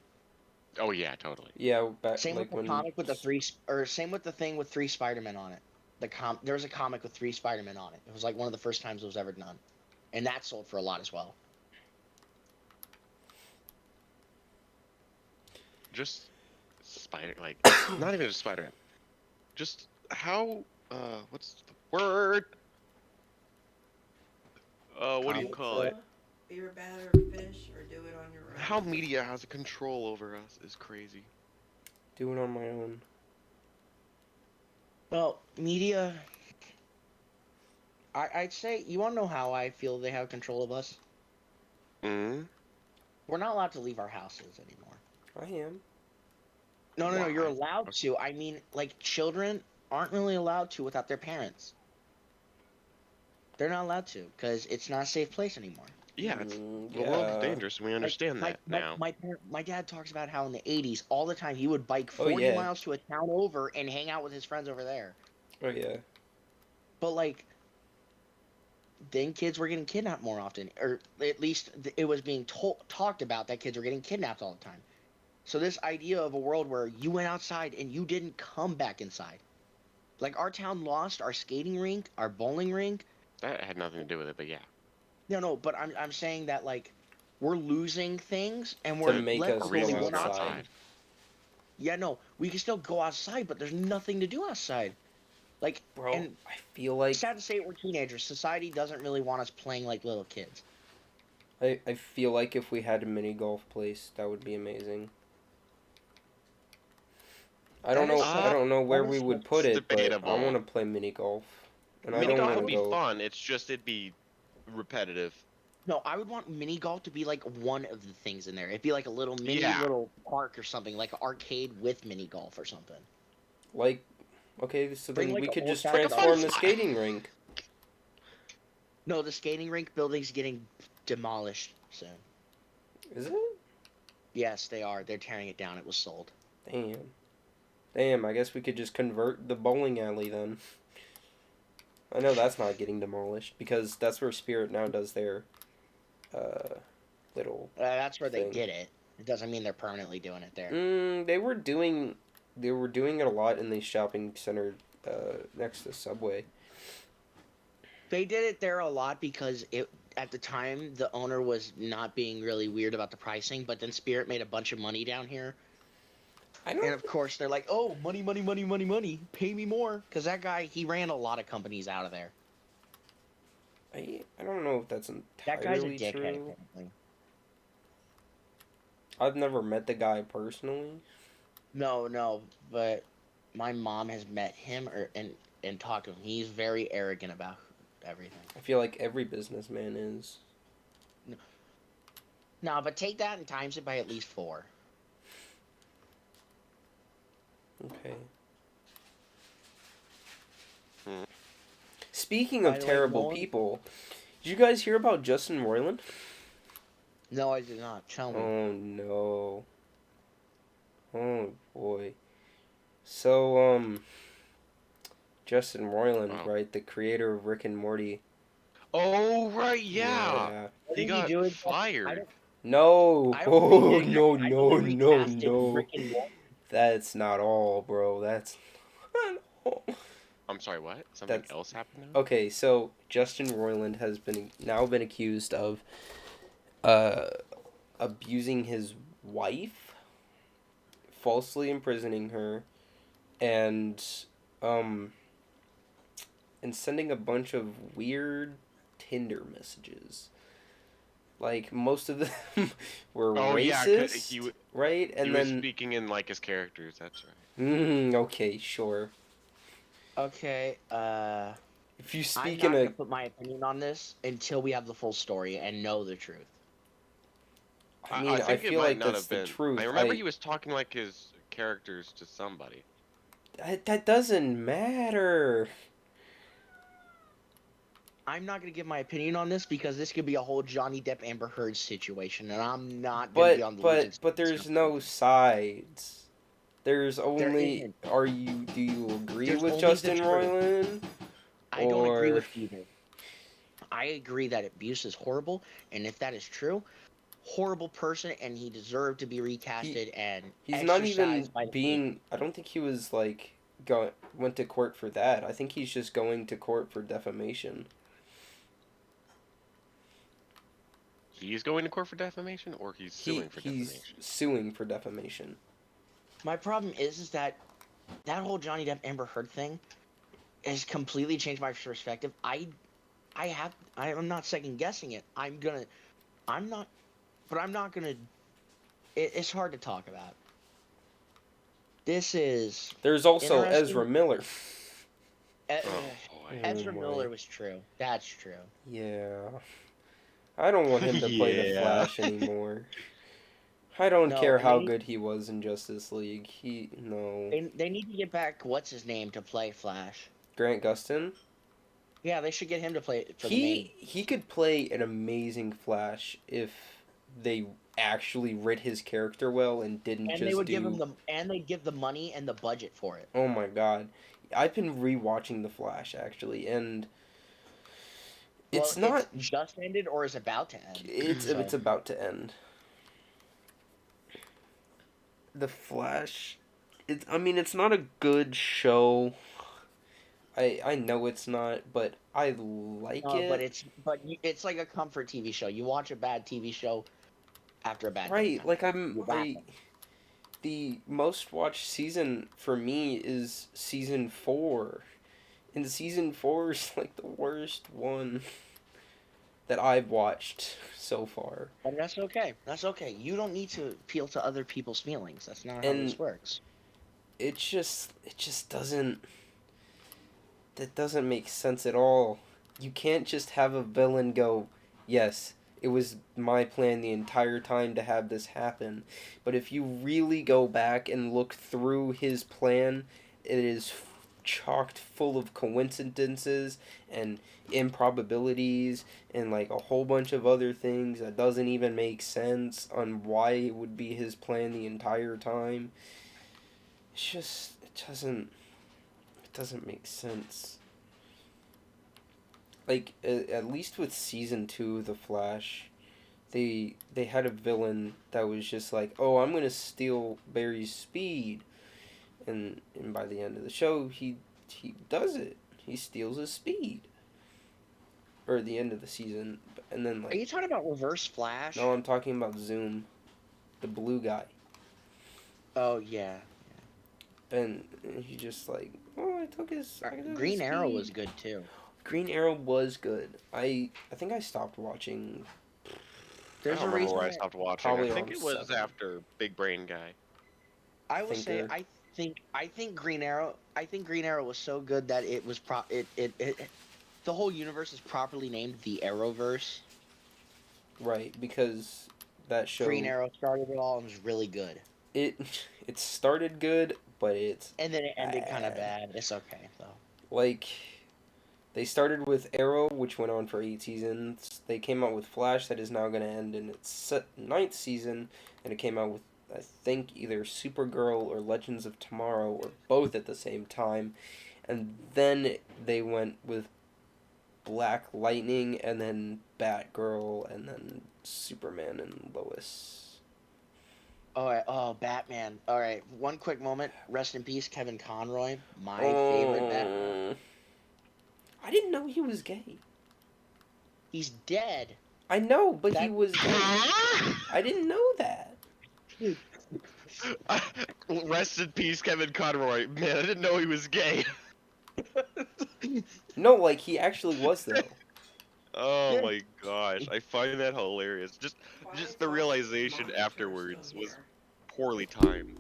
Oh yeah, totally. Yeah, back Same with like the when comic with the or same with the thing with 3 Spider-Men on it. There was a comic with 3 Spider-Men on it. It was like one of the first times it was ever done, and that sold for a lot as well. Just like not even just Spider-Man. Just how what's the word? What do you Comic call it? Be your batter fish or do it on your own. How media has a control over us is crazy. do it on my own. Well, media. I'd say you want to know how I feel they have control of us. Mm. We're not allowed to leave our houses anymore. I am. No. You're Why? allowed to. I mean, like children aren't really allowed to without their parents. They're not allowed to because it's not a safe place anymore. Yeah, it's the world's Yeah. dangerous, and we Like understand that now. my dad talks about how in the 80s all the time he would bike Oh 40 yeah. miles to a town over and hang out with his friends over there. Oh yeah. But like then kids were getting kidnapped more often, or at least it was being talked about that kids were getting kidnapped all the time. So this idea of a world where you went outside and you didn't come back inside. Like our town lost our skating rink, our bowling rink. That had nothing to do with it, but yeah. No, but I'm saying that like we're losing things and To we're make let us A okay, reason go to go outside. outside. Yeah, no, we can still go outside, but there's nothing to do outside. Like, Bro, and I feel like sad to say, we're teenagers. Society doesn't really want us playing like little kids. I feel like if we had a mini golf place, that would be amazing. I don't That is know. I Uh, don't know where that we is would it's put it, but I debatable. want to play mini golf, and I Mini don't golf want would to be go. fun. It's just it'd be repetitive. no. I would want mini golf to be like one of the things in there. It'd be like a little mini Yeah. little park or something, like an arcade with mini golf or something. Like, okay, so Bring then like we an could just old-fashioned Like a fun transform the arcade. spot. skating rink. No, the skating rink building's getting demolished soon. Is it? Yes, they are. They're tearing it down. It was sold. Damn. Damn, I guess we could just convert the bowling alley then. I know that's not getting demolished because that's where Spirit now does their little That's where they thing. did it. It doesn't mean they're permanently doing it there. They were doing it a lot in the shopping center next to Subway. They did it there a lot because it at the time the owner was not being really weird about the pricing, but then Spirit made a bunch of money down here, I and don't of course they're like, "Oh, money, pay me more," because that guy he ran a lot of companies out of there. I don't know if that's That guy's a entirely dickhead. true. Apparently. I've never met the guy personally. No, but my mom has met him and talked to him. He's very arrogant about everything. I feel like every businessman is. No, but take that and times it by at least 4. Okay. Speaking By of the way, no terrible one- people, did you guys hear about Justin Roiland? No, I did not. Tell me. Oh no. Oh boy. So Justin Roiland, Oh. right, the creator of Rick and Morty. Oh right, yeah. Yeah. What He did he got do? I fired. don't. No. I don't think Oh he did. no I think no he no recasted no. Rick and Morty. That's not all, bro. That's not all. I'm sorry, what? Something That's else happened now? okay. So Justin Roiland has been accused of uh abusing his wife, falsely imprisoning her, and um and sending a bunch of weird Tinder messages. Like most of them were Oh yeah, racist, right? he And was then speaking in like his characters. That's right. okay, sure. Okay. If you I'm speak in not a gonna put my opinion on this until we have the full story and know the truth. I I mean, I think it feel might like not that's have the been. I truth. remember he was talking like his characters to somebody. That doesn't matter. I'm not gonna give my opinion on this because this could be a whole Johnny Depp Amber Heard situation, and I'm not gonna be But on the losing but side but of this there's no conversation. sides. There's There only isn't. do you agree There's with only the Justin truth. Roiland I don't agree or with either. I agree that abuse is horrible, and if that is true, horrible person, and he deserved to be he recasted and he's not even exercised by the people. being I don't think he was like went to court for that. I think he's just going to court for defamation. He's going to court for defamation, or he's suing for He's defamation. suing for defamation. My problem is that whole Johnny Depp Amber Heard thing has completely changed my perspective. I'm not second guessing it. I'm not, but I'm not gonna. It's hard to talk about. This is There's also Ezra interesting. Miller. E- Oh boy. Ezra Oh, Miller my. was true. That's true. Yeah. I don't want him to play the Yeah. Flash anymore. I don't No, care and they how need, good he was in Justice League. No. they need to get back what's his name to play Flash. Grant Gustin? Yeah, they should get him to play it for the main. He could play an amazing Flash if they actually writ his character well and didn't And just they would do. give him they give the money and the budget for it. Oh my god. I've been rewatching The Flash actually, and it's Well, not. it's just ended or is about to end. It's So it's about to end. The Flash. I mean, it's not a good show. I know it's not, but I like no, it. it's like a comfort TV show. You watch a bad TV show after a bad day. Right, like You're back. the most watched season for me is season 4. And season 4 is like the worst one that I've watched so far. And that's okay. That's okay. You don't need to appeal to other people's feelings. That's not how And this works. it just doesn't that doesn't make sense at all. You can't just have a villain go, "Yes, it was my plan the entire time to have this happen." But if you really go back and look through his plan, it is chocked full of coincidences and improbabilities and like a whole bunch of other things that doesn't even make sense on why it would be his plan the entire time. It's just it doesn't make sense. Like at least with season 2 of The Flash, they had a villain that was just like, "Oh, I'm going to steal Barry's speed." And by the end of the show, he does it. He steals his speed. Or the end of the season, and then Are you like talking about Reverse Flash? no, I'm talking about Zoom, the blue guy. Oh yeah. And he just like, "Oh, I took his Green Arrow speed." was good too. Green Arrow was good. I think I stopped watching. I There's don't a remember reason. where I stopped watching. Probably I think around it was 7. after Big Brain Guy. I will say Thinker. I think Green Arrow was so good that it was the whole universe is properly named the Arrowverse. Right, because that show Green Arrow started it all and was really good. it it started good, but it's And then it ended kind of bad. bad. It's okay though. Like They started with Arrow, which went on for 8 seasons. They came out with Flash, that is now going to end in its ninth season, and it came out with, I think, either Supergirl or Legends of Tomorrow, or both at the same time. And then they went with Black Lightning, and then Batgirl, and then Superman and Lois. All right. Oh, Batman. All right. One quick moment. Rest in peace, Kevin Conroy. My favorite Batman. Oh, I didn't know he was gay. He's dead. I know, but he That- was gay. I didn't know that. Rest in peace, Kevin Conroy. Man, I didn't know he was gay. No, like he actually was though. Oh my gosh, I find that hilarious. Just the realization Monitor afterwards still was here. poorly timed.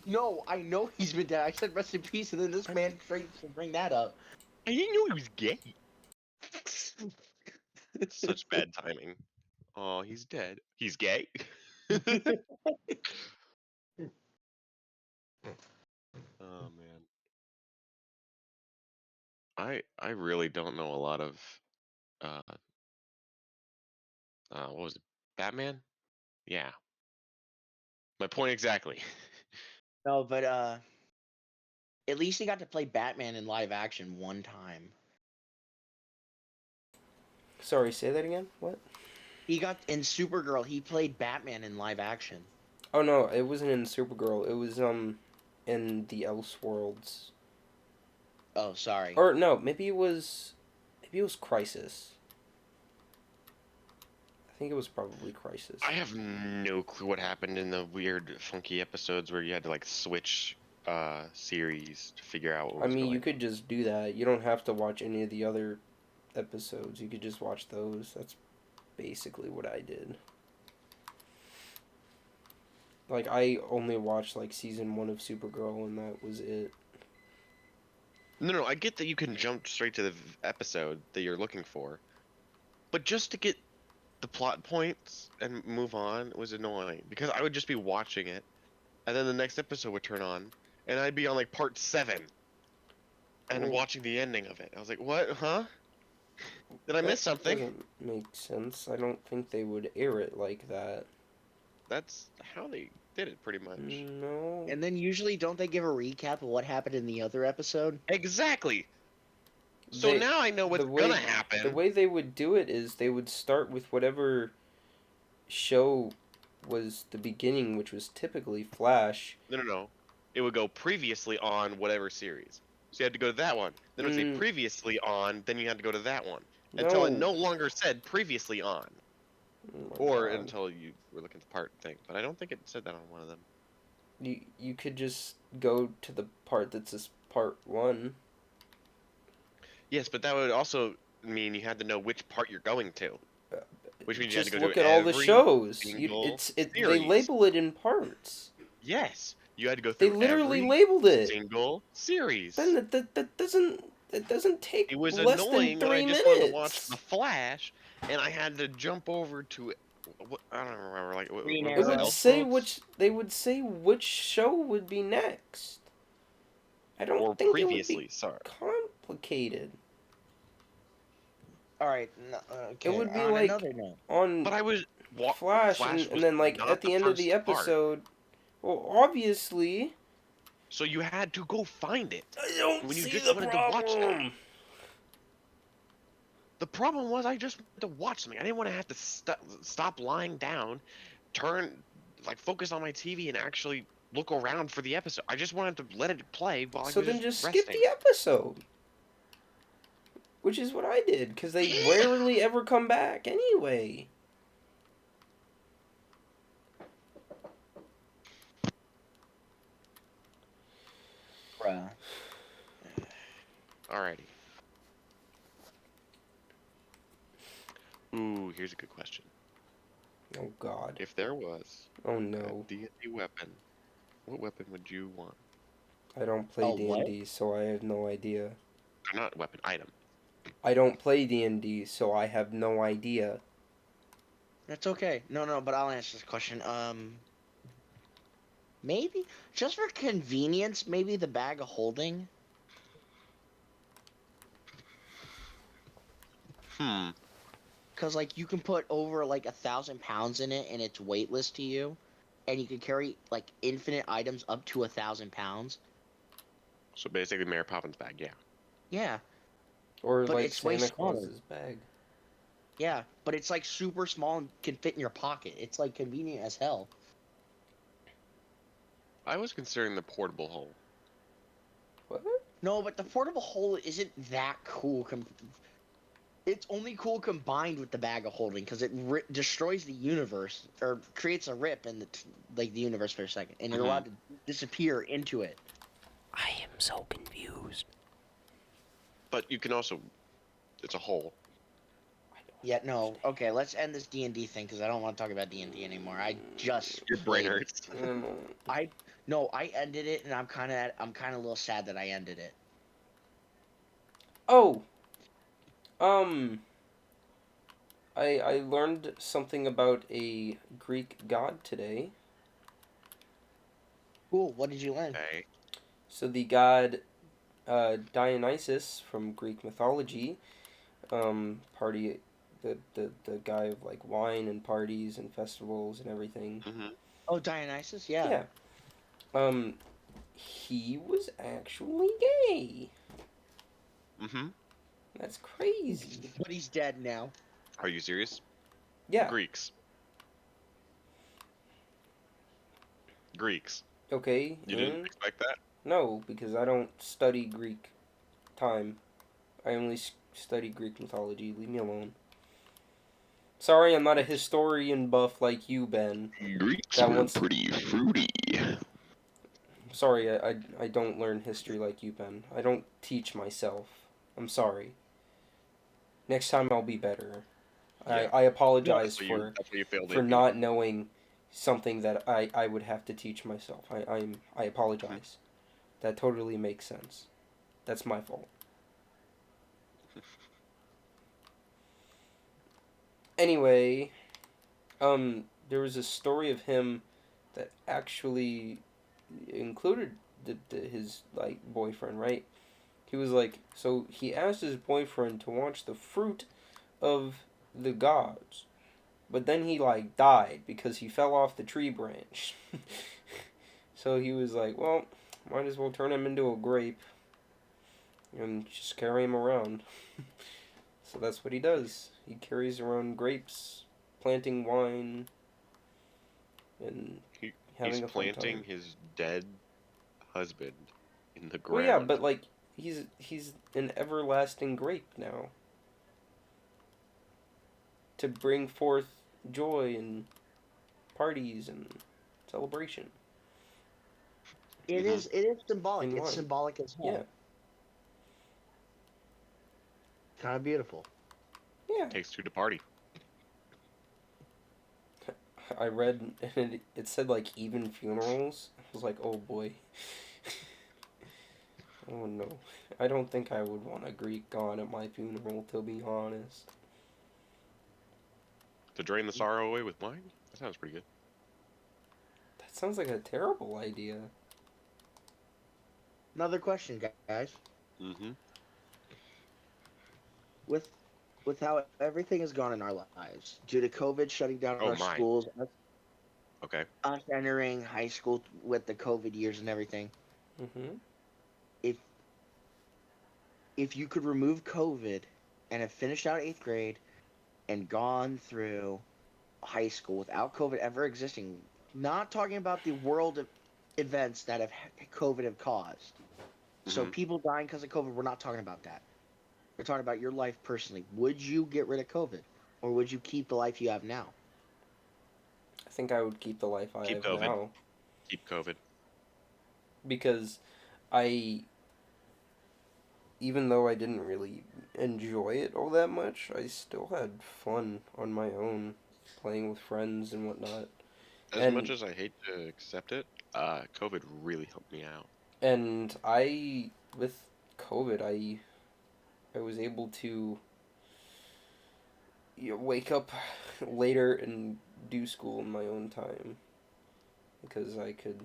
No, I know he's been dead. I said rest in peace, and then this man straight to bring that up. I didn't know he was gay. Such bad timing. Oh, he's dead. He's gay. Oh man. I really don't know a lot of uh what was it? Batman? Yeah. My point exactly. No, but at least he got to play Batman in live action one time. Sorry, say that again. What? He got in Supergirl. He played Batman in live action. Oh no, it wasn't in Supergirl. It was in the Elseworlds. Oh, sorry. Or no, maybe it was Crisis. I think it was probably Crisis. I have no clue what happened in the weird funky episodes where you had to like switch series to figure out what I was mean, going you could just do that. You don't have to watch any of the other episodes. You could just watch those. That's basically what I did. Like I only watched like season 1 of Supergirl and that was it. No, I get that you can jump straight to the episode that you're looking for, but just to get the plot points and move on was annoying because I would just be watching it, and then the next episode would turn on, and I'd be on like part 7, and Well, watching the ending of it. I was like, what? Huh? Did I miss that something? doesn't make sense. I don't think they would air it like that. That's how they did it, pretty much. No. And then usually don't they give a recap of what happened in the other episode? Exactly. So They- now I know what's the way- gonna happen. The way they would do it is they would start with whatever show was the beginning, which was typically Flash. No. It would go previously on whatever series. So you had to go to that one. Then it would say Mm. previously on, then you had to go to that one. Until it no longer said previously on. Oh my Or God. until you were looking at the part thing. But I don't think it said that on one of them. You could just go to the part that says part 1. Yes, but that would also mean you had to know which part you're going to. Which means you had Just to go look to at all the every shows. single They series. label it in parts. Yes, you had to go They through literally every labeled it. single series. Then that doesn't take It was less annoying than 3 when I just minutes. wanted to watch The Flash, and I had to jump over to what I don't remember. Like Green what It was Arrow. would Elseworlds? say they would say which show would be next. I don't Or think previously. it would be Sorry. complicated. All right. Okay. It would be on like another note. on But I was Flash, and was then like not at the end of the first part. episode. Well, obviously. So you had to go find it. I don't When you see just the wanted to watch that. problem. The problem was I just wanted to watch something. I didn't want to have to stop lying down, focus on my TV and actually look around for the episode. I just wanted to let it play while I So was then just resting. skip the episode. Which is what I did, because they rarely ever come back anyway. Bruh. Alrighty. Ooh, here's a good question. Oh God. If there was Oh a no. D&D weapon, what weapon would you want? I don't play Oh, what? D&D, so I have no idea. Or not weapon, item. I don't play D&D, so I have no idea. That's okay. No, but I'll answer this question. Maybe just for convenience, maybe the bag of holding. Hmm. Because like you can put over like 1,000 pounds in it, and it's weightless to you, and you can carry like infinite items up to 1,000 pounds. So basically, Mary Poppins bag. Yeah. Yeah, Or but like it's way Santa smaller. Claus's bag. Yeah, but it's like super small and can fit in your pocket. It's like convenient as hell. I was considering the portable hole. What? No, but the portable hole isn't that cool. It's only cool combined with the bag of holding because it destroys the universe or creates a rip in like the universe for a second, and you're Mhm. allowed to disappear into it. I am so confused. But you can also. It's a hole. I don't Yeah, no. understand. Okay, let's end this D&D thing because I don't want to talk about D&D anymore. I just Your brain played it. hurts. I no, I ended it, and I'm kind of a little sad that I ended it. Oh, um, I learned something about a Greek god today. Cool. What did you learn? Okay. So the god Dionysus from Greek mythology, party, the guy of like wine and parties and festivals and everything. Mhm. Oh, Dionysus. Yeah, Yeah. Um, he was actually gay. Mhm. That's crazy. but he's dead now. Are you serious? Yeah. Greeks. Greeks. Okay. You didn't And expect that? no, because I don't study Greek time. I only study Greek mythology. Leave me alone. Sorry, I'm not a historian buff like you, Ben. Greeks That were wants. pretty fruity. Sorry, I don't learn history like you, Ben. I don't teach myself. I'm sorry. Next time I'll be better. Yeah. I No, apologize That's what you failed for at me. not knowing something that I would have to teach myself. I apologize. That totally makes sense. That's my fault. Anyway, there was a story of him that actually included his like boyfriend, right? He was like, so he asked his boyfriend to watch the fruit of the gods, but then he like died because he fell off the tree branch. So he was like, well, might as well turn him into a grape and just carry him around. So that's what he does. He carries around grapes, planting wine, and He's having a fun planting time. his dead husband in the Well, yeah, ground. but like he's an everlasting grape now to bring forth joy and parties and celebration it Hmm. is. It is symbolic. in It's wine. symbolic as Yeah, hell. Kind of beautiful. yeah. Takes two to party. I read and it said like even funerals. I was like, oh boy. Oh no. I don't think I would want a Greek god at my funeral, to be honest. To drain the sorrow away with wine? That sounds pretty good. That sounds like a terrible idea. Another question, guys. Hmm. With how everything has gone in our lives due to COVID shutting down Oh our my. schools, Okay. us entering high school with the COVID years and everything. Mm-hmm. If you could remove COVID and have finished out eighth grade and gone through high school without COVID ever existing, not talking about the world of events that COVID have caused. So Hmm. people dying because of COVID, we're not talking about that. We're talking about your life personally. Would you get rid of COVID, or would you keep the life you have now? I think I would keep the life I Keep have COVID. now Keep COVID. because I, even though I didn't really enjoy it all that much, I still had fun on my own, playing with friends and whatnot. As much And as I hate to accept it, COVID really helped me out. I with COVID, I was able to wake up later and do school in my own time because I could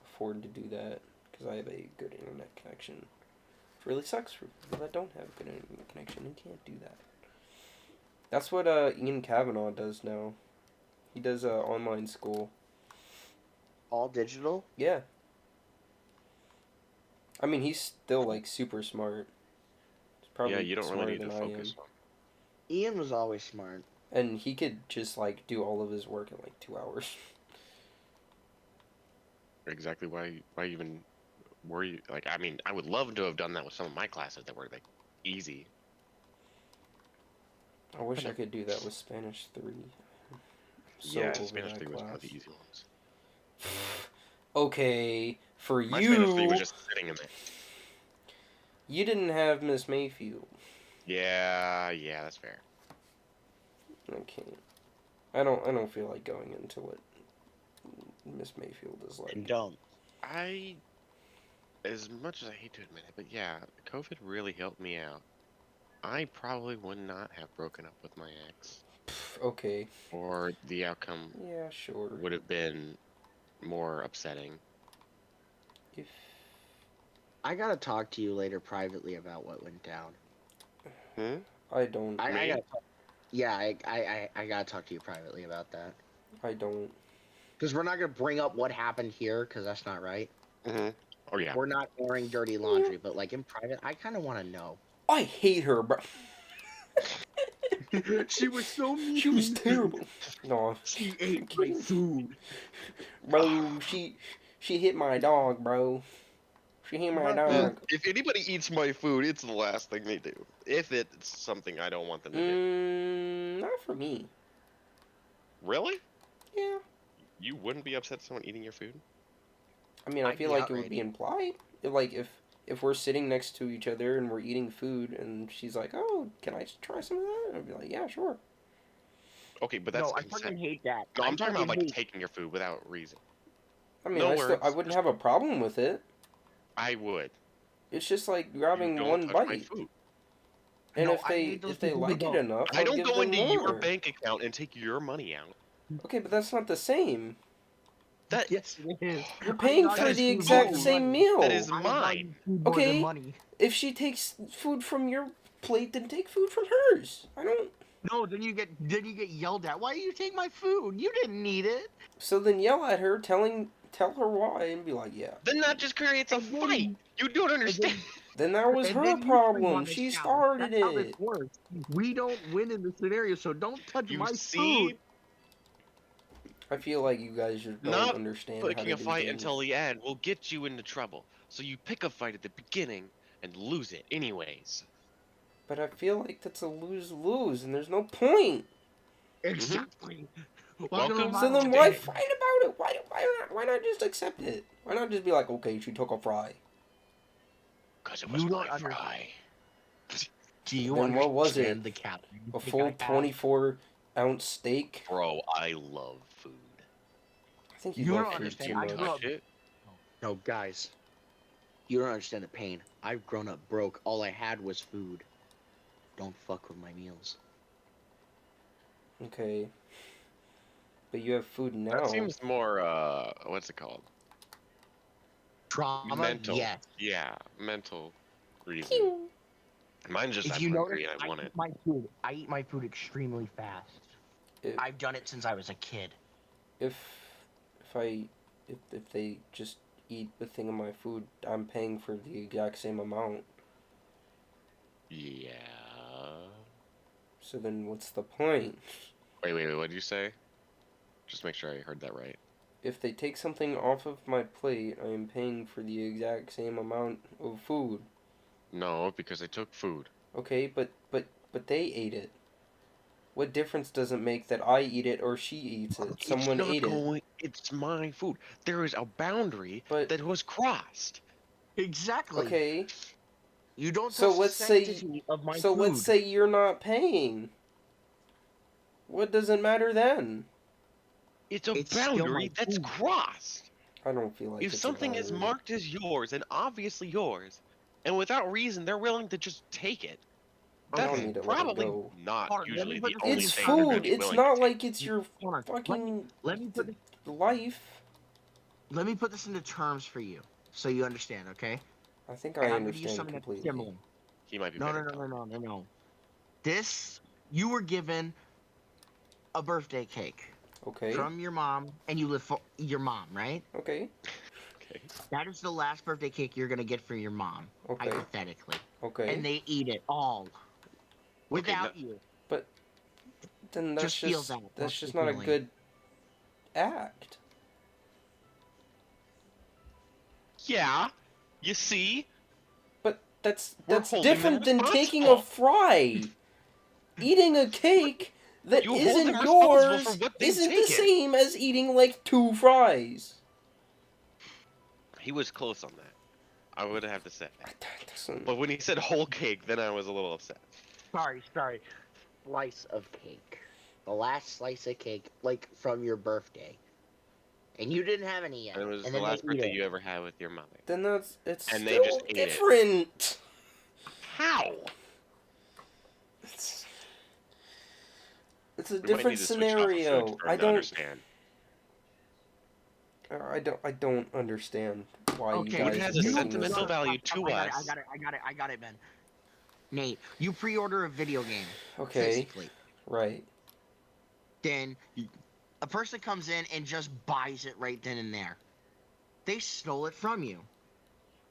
afford to do that because I have a good internet connection. It really sucks for people that don't have a good internet connection and can't do that. That's what Ian Kavanaugh does now. He does online school. All digital. Yeah. I mean, he's still like super smart. He's probably Yeah, you don't smarter really need than to I am. focus on. Ian was always smart. And he could just like do all of his work in like 2 hours. Exactly why even worry? Like, I mean, I would love to have done that with some of my classes that were like easy. I wish I could do that with Spanish 3. I'm so Yeah, over Spanish that 3 was one class. of the easy ones. Okay, for My Spanish 3 was you, just sitting in there. you didn't have Miss Mayfield. Yeah, that's fair. Okay, I don't feel like going into what Miss Mayfield is like. And don't. As much as I hate to admit it, but yeah, COVID really helped me out. I probably would not have broken up with my ex, Okay, or the outcome yeah, sure. would have been more upsetting. If I gotta talk to you later privately about what went down. I don't, I Me? gotta. Yeah, I gotta talk to you privately about that. I don't. Because we're not gonna bring up what happened here, because that's not right. Oh yeah. We're not airing dirty laundry, but like in private, I kind of want to know. I hate her, bro. She was so mean. She was terrible. No, She ate my food. bro. She hit my dog, bro. She hit my dog. If anybody eats my food, it's the last thing they do. If it's something I don't want them to do. Not for me. Really? Yeah. You wouldn't be upset at someone eating your food? I mean, I I'd feel be like it would be outraged. implied. Like if we're sitting next to each other and we're eating food and she's like, "Oh, can I try some of that?" I'd be like, "Yeah, sure." Okay, but that's No, I consent. fucking hate that. No, I'm talking about like hate- taking your food without reason. I mean, No I words. wouldn't have a problem with it. I would. It's just like You grabbing don't one touch my bite. food. And No, if I hate those they people who like it don't. enough, I I'll don't give go them into your more. bank account and take your money out. Okay, but that's not the same. That Yes, it is. You're paying That for is the exact food. same meal. That is I mine. value food more Okay. than money. If she takes food from your plate, then take food from hers. I don't. No, then you get yelled at. Why do you take my food? You didn't need it. So then yell at her, tell her why, and be like, yeah. Then that just creates a And then- fight. You don't understand. Then that was And her then you problem. want to She shout. started That's how this it. works. We don't win in this scenario, so don't touch You my see, food. I feel like you guys just don't not understand how picking to a do fight games. until the end will get you into trouble. So you pick a fight at the beginning and lose it anyways. But I feel like that's a lose-lose, and there's no point. Exactly. Welcome So then to why dating. fight about it? Why not just accept it? Why not just be like, okay, she took a fry. Because it was You don't my fry. Do you Then what was understand it? the cap? A full 24-ounce steak? Bro, I love food. I think You you don't love food understand. too I much. grew up- Touch it. No, guys. You don't understand the pain. I've grown up broke. All I had was food. Don't fuck with my meals. Okay. But you have food now. That seems more, what's it called? Trauma? Mental. Yes. Yeah, mental reason. Mine's just If I'm you hungry notice, and I want it. I eat my food extremely fast. If- I've done it since I was a kid. If they just eat a thing of my food, I'm paying for the exact same amount. Yeah. So then what's the point? Wait, what did you say? Just make sure I heard that right. If they take something off of my plate, I am paying for the exact same amount of food. No, because I took food. Okay, but they ate it. What difference does it make that I eat it or she eats it? Someone it's not ate it. going, It's my food. There is a boundary But- that was crossed. Exactly. Okay, You don't So touch let's the say- sanctity of my so food. let's say you're not paying. What does it matter then? It's a It's still boundary my that's food. crossed. I don't feel like If it's something a is boundary. marked as yours and obviously yours, and without reason they're willing to just take it, I that's don't need to let it probably go. not Hold on, let usually me the put this only It's thing they're gonna food. be It's willing not to like it's your Hold on. fucking Let me put this, life. let me put this into terms for you, so you understand. Okay. I think And I I'm gonna use understand something that's completely. similar. He might be No, better. no, no, no, no, no, no. This you were given a birthday cake Okay. from your mom, and you live for your mom, right? Okay. Okay. That is the last birthday cake you're gonna get for your mom, Okay. hypothetically. Okay. And they eat it all Okay, no, without you. But then Just feel that. that's That's just the not a feeling. good act. yeah. You see, But that's We're holding them different than taking a responsible. fry. Eating a cake that You hold them isn't responsible for yours what they've isn't the taken. same as eating like 2 fries. He was close on that. I would have to say. That doesn't- But when he said whole cake, then I was a little upset. Sorry. Slice of cake. The last slice of cake, like from your birthday. And you didn't have any yet. And it was and the then last they eat birthday it. you ever had with your mother. Then it's And they still just ate it. different. How? It's a We might different need to switch off of food scenario. for him to understand. I don't understand why Okay, you Food guys has are a taking sentimental this. value to I us. got it, Ben. Nate, you pre-order a video game. Okay, Physically. right. Then a person comes in and just buys it right then and there. They stole it from you.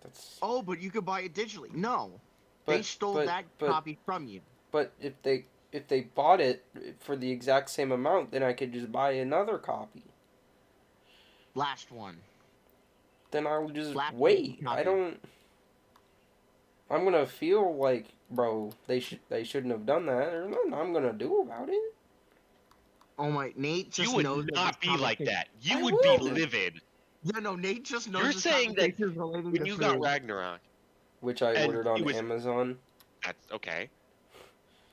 That's Oh, but you could buy it digitally. No. They stole that copy from you. But if they bought it for the exact same amount, then I could just buy another copy. Last one. Then I'll just Last wait. copy. I don't. I'm gonna feel like, bro, they shouldn't have done that. There's nothing I'm gonna do about it. Oh my, Nate just You knows would that not this be like conversation- that. You I would be will. livid. No, Nate just knows You're this saying that conversation is relating when to you food. got Ragnarok, Which I And ordered he on was- Amazon. that's okay.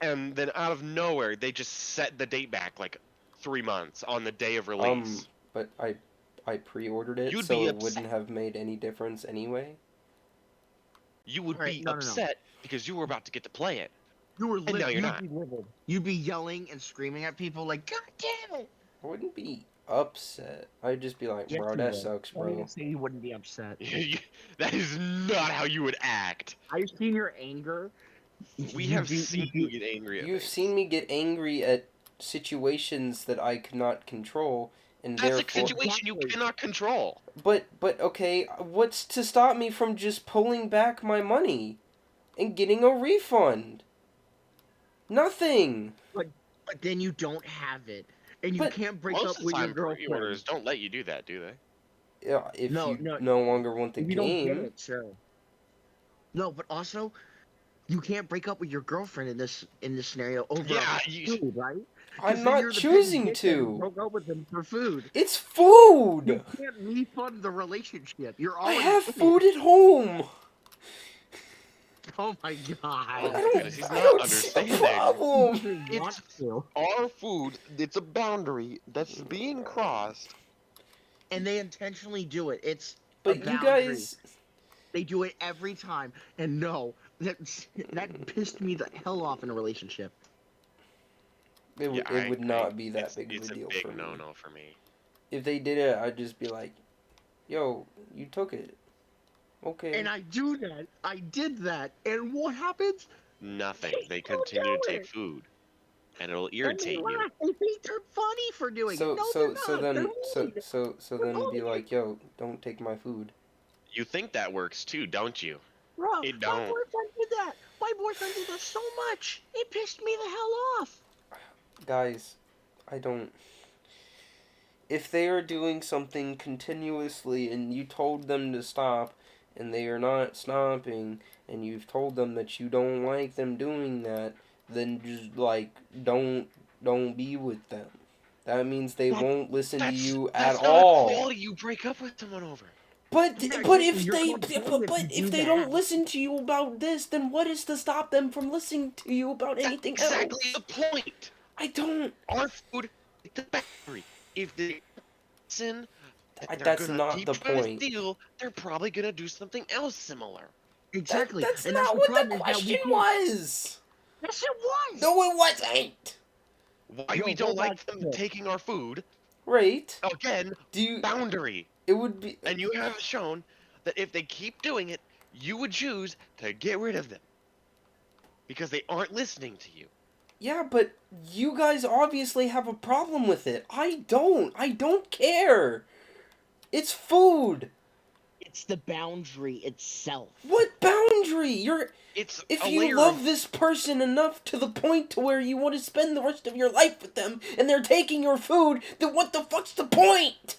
And then out of nowhere, they just set the date back like 3 months on the day of release. But I pre-ordered it, You'd so be it upset. wouldn't have made any difference anyway. You would Alright, be no. upset because you were about to get to play it. You were And now you're not. Be livid. You'd be yelling and screaming at people like, "God damn it!" I wouldn't be upset. I'd just be like, Yes, bro, you that would. sucks, Don't even bro. say you wouldn't be upset. That is not how you would act. I've seen your anger. We You have do- seen you you do- get angry at You've things. seen me get angry at situations that I could not control, and That's a therefore. situation you Exactly. cannot control. But okay, what's to stop me from just pulling back my money and getting a refund? Nothing. But then you don't have it, and you But can't break Most up of the with your time, girlfriend. pre-orders don't let you do that, do they? Yeah, if No, you no. no longer want the If you don't get game, it, sure. No, but also, you can't break up with your girlfriend in this scenario over Yeah, you, food, right? 'Cause I'm then not you're the choosing petty bitch that to. broke up with them for food. It's food. You can't refund the relationship. You're I already have in it. food at home. Oh my Oh god. my goodness, he's I not don't see the understanding. problem. You want to. Our food, it's a boundary that's being crossed. And they intentionally do it. It's a But you boundary. guys, They do it every time. And no, that pissed me the hell off in a relationship. it would not be that it's, big of it's a deal big for me. no-no for me. If they did it, I'd just be like, "Yo, you took it, okay." And I do that. I did that. And what happens? Nothing. They Don't continue to do take it. food, and it'll And they irritate you. laugh. They think they're funny for doing so it. No, so they're so not. then They're so mean. so so They're then be bullying. like, "Yo, don't take my food." You think that works too, don't you? Bro, It my don't. boyfriend did that. My boyfriend did that so much. It pissed me the hell off. Guys, I don't. If they are doing something continuously and you told them to stop and they are not stopping and you've told them that you don't like them doing that, then just like don't be with them. That means they won't listen to you at That's not all. equality you break up with someone over. But Yeah, but exactly. if You're they complaining but if you if do they don't that. listen to you about this, then what is to stop them from listening to you about anything That's exactly else? the point. I don't. Our food is the boundary. If they listen, and they're That's gonna not keep the trying to point. steal, they're probably gonna do something else similar. Exactly. That's and not that's the what the problem is that question we can't- was. Yes, it was. No, it wasn't. Why Yo, we go don't like watch them this. taking our food? Right? Again, Do you? boundary. It would be. And you have shown that if they keep doing it, you would choose to get rid of them because they aren't listening to you. Yeah, but you guys obviously have a problem with it. I don't. I don't care. It's food. It's the boundary itself. What boundary? It's If a you layer love of this person enough to the point to where you want to spend the rest of your life with them and they're taking your food, then what the fuck's the point?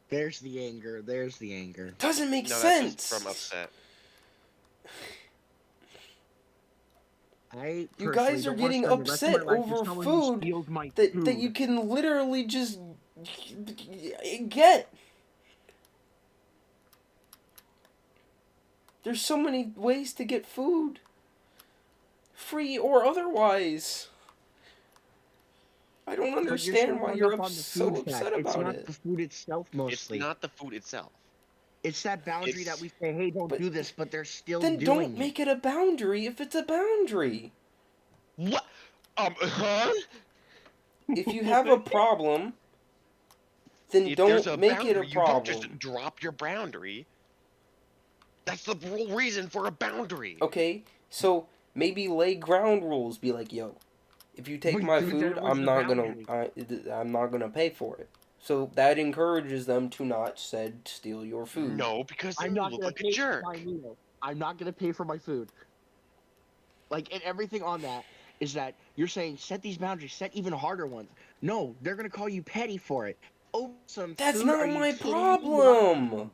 There's the anger. There's the anger. Doesn't make no, sense. that's just from upset. You guys are getting upset over food that you can literally just get. There's so many ways to get food. Free or otherwise. I don't understand why you're so upset about It's not it. the food itself, mostly. It's not the food itself. It's that boundary that we say, hey, don't do this, but they're still Then doing don't make it a boundary if it's a boundary. What? Huh? If you have a problem, then If there's a don't make it a boundary, you don't problem. just drop your boundary. That's the whole reason for a boundary. Okay, so maybe lay ground rules. Be like, yo, if you take Wait, my dude, food, that was I'm the not boundary. I'm not gonna pay for it. So that encourages them to not steal your food. No, because then I'm you not look gonna like a pay jerk. for my meal. I'm not gonna pay for my food. Like, and everything on that is that you're saying set these boundaries, set even harder ones. No, they're gonna call you petty for it. Oh, some That's food? not Are you my kidding me? problem.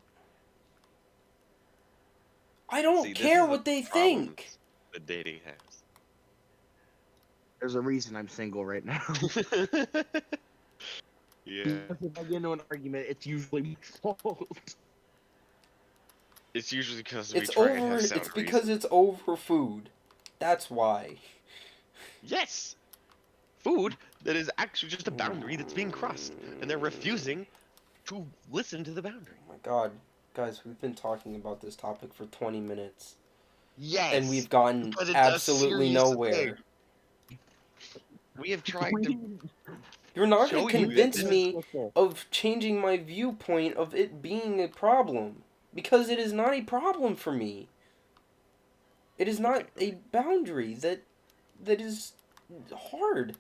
I don't See, this care is what the they problem think. that dating has. There's a reason I'm single right now. Yeah. If I get into an argument, it's usually my fault. It's usually because we It's try and over. have sound It's because reason. it's over food. That's why. Yes! Food that is actually just a boundary that's being crossed, and they're refusing to listen to the boundary. Oh my god, guys, we've been talking about this topic for 20 minutes, Yes! and we've gotten because it's a absolutely serious nowhere. thing. We have tried to You're not show going to you that convince this me of changing my viewpoint of it being a problem, because it is not a problem for me. It is not a boundary that is hard.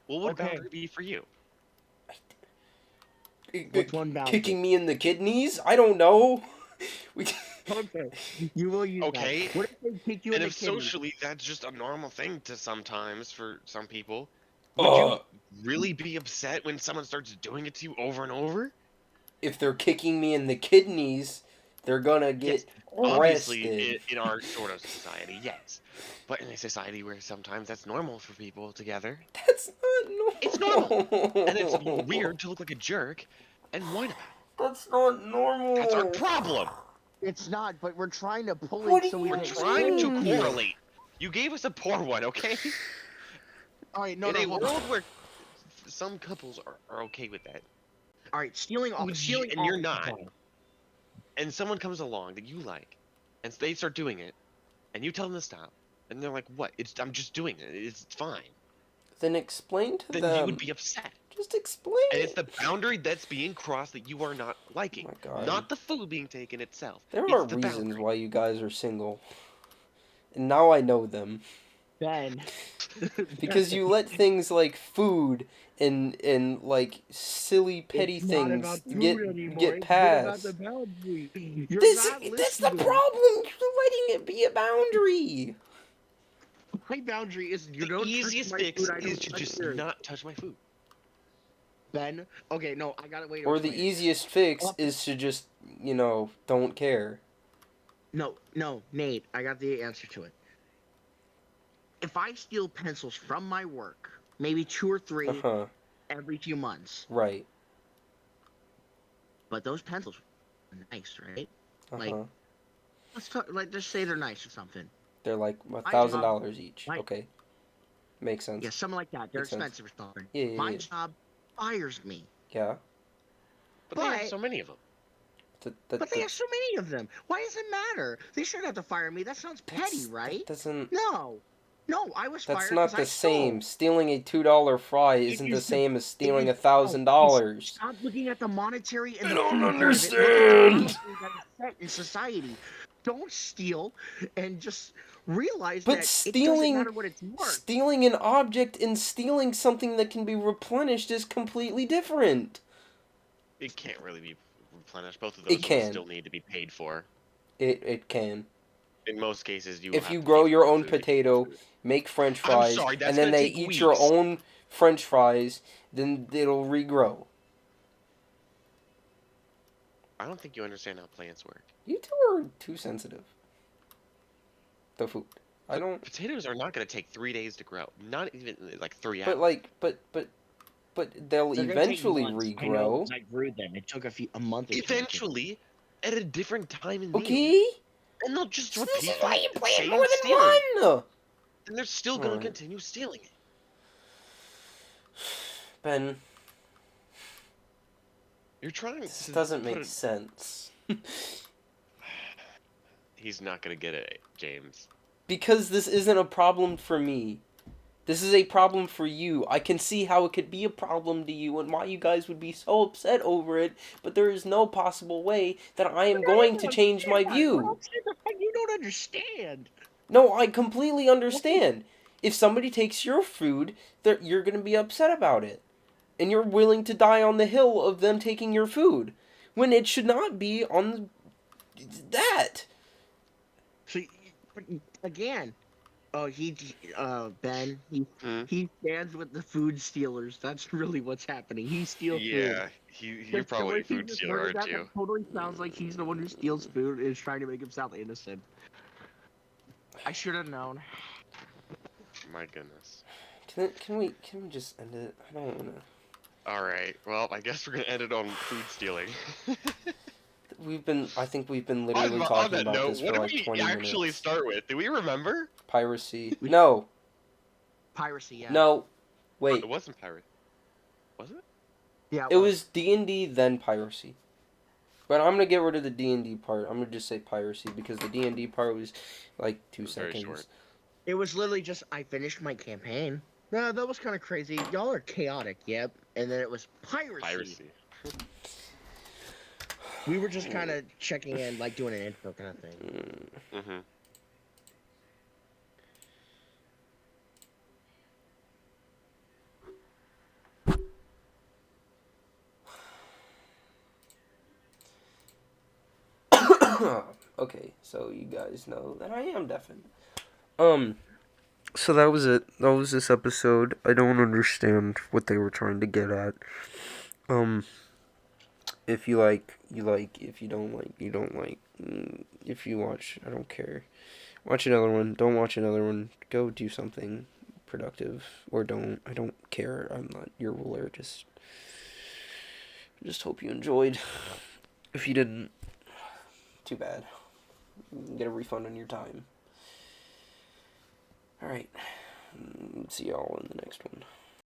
What would Okay. boundary be for you? Which one boundary? Kicking me in the kidneys? I don't know. We. Okay, you will use Okay. that. What if they kick you And in if the kidney? socially that's just a normal thing to sometimes for some people, would you really be upset when someone starts doing it to you over and over? If they're kicking me in the kidneys, they're gonna get Obviously, arrested. in our sort of society, yes. But in a society where sometimes that's normal for people together, That's not normal. it's normal. And it's weird to look like a jerk and whine about it. That's not normal. That's our problem. It's not, but we're trying to pull What it do so we you We're can trying to mean? correlate. You gave us a poor one, okay? All right, no, in a hold world on. where some couples are okay with that, All right, stealing and you're not, and someone comes along that you like, and they start doing it, and you tell them to stop, and they're like, "What? I'm just doing it. It's fine." Then explain to Then them. you would be upset, Just explain. and it's the boundary that's being crossed that you are not liking, Oh my God. not the food being taken itself. There It's are the reasons boundary. why you guys are single. And now I know them. Ben. Because you let things like food and like silly petty It's not things about food get anymore. It's past. about the boundary. You're This not that's the listening. problem. You're letting it be a boundary. My boundary is you The don't easiest touch my fix food. I is don't to touch just yours. not touch my food. Ben. Okay, no, I got to wait. Or the easiest fix Oh. is to just, don't care. No, Nate, I got the answer to it. If I steal pencils from my work, maybe 2 or 3 Uh-huh. every few months, Right. but those pencils are nice, right? Like- Uh-huh. Let's talk. Like, just say they're nice or something. They're like job- $1,000 each. my- Okay. Makes sense. Yeah, something like that. They're Makes sense. expensive or something. Yeah. My job fires me, Yeah. But they have But- so many of them. but they have so many of them. Why does it matter? They shouldn't have to fire me. That sounds petty, right? That doesn't. No, I was That's fired. not 'cause the I stole. same. Stealing a $2 fry isn't the is the- same as stealing is- $1,000. Stop looking at the monetary and I the don't food part of it. understand. Look at the boundary that is set in society. Don't steal and just realize But that it doesn't stealing, matter what it's worth. stealing an object and stealing something that can be replenished is completely different. It can't really be replenished. Both of It those will can. still need to be paid for. It can. In most cases, you will If have you to grow pay your for the own food. potato, make French I'm fries, sorry, that's and then gonna they take eat your weeks. own French fries, then it'll regrow. I don't think you understand how plants work. You two are too sensitive. The food. I don't. Potatoes are not going to take 3 days to grow. Not even like 3 hours. But like, but they'll They're gonna take eventually months. I know, regrow. because I grew them. It took a month or two. I think. Eventually, at a different time and meal. Okay. And they'll just So this repeat is why that you plant same more stealing. than one. And they're still going to Alright. continue stealing it. Ben, You're trying this to doesn't put make sense. He's not going to get it, James. Because this isn't a problem for me. This is a problem for you. I can see how it could be a problem to you and why you guys would be so upset over it, but there is no possible way that I am going to change my view. You don't understand. No, I completely understand. If somebody takes your food, you're going to be upset about it. And you're willing to die on the hill of them taking your food. When it should not be on that. So, but again, Ben, Hmm? he stands with the food stealers. That's really what's happening. He steals food. Yeah, you're The way probably a he food just stealer, worded aren't that, you? that totally sounds like he's the one who steals food and is trying to make himself innocent. I should have known. My goodness. Can we just end it? I don't want to. Alright, well, I guess we're going to end it on food stealing. I think we've been literally on talking that about note, this what for did like we 20 actually minutes. start with? Do we remember? Piracy. No. Piracy, yeah. No. Wait. It wasn't pirate. Was it? Yeah, It was D&D, then piracy. But I'm going to get rid of the D&D part. I'm going to just say piracy because the D&D part was like 2 was very seconds. short. It was literally just, I finished my campaign. No, that was kind of crazy. Y'all are chaotic, yep. And then it was piracy. Piracy. We were just kind of checking in, like doing an intro kind of thing. Mm-hmm. Okay, so you guys know that I am deafened. So that was it. That was this episode. I don't understand what they were trying to get at. If you like, you like. If you don't like, you don't like. If you watch, I don't care. Watch another one. Don't watch another one. Go do something productive. Or don't. I don't care. I'm not your ruler. Just hope you enjoyed. If you didn't, too bad. Get a refund on your time. Alright. See y'all in the next one.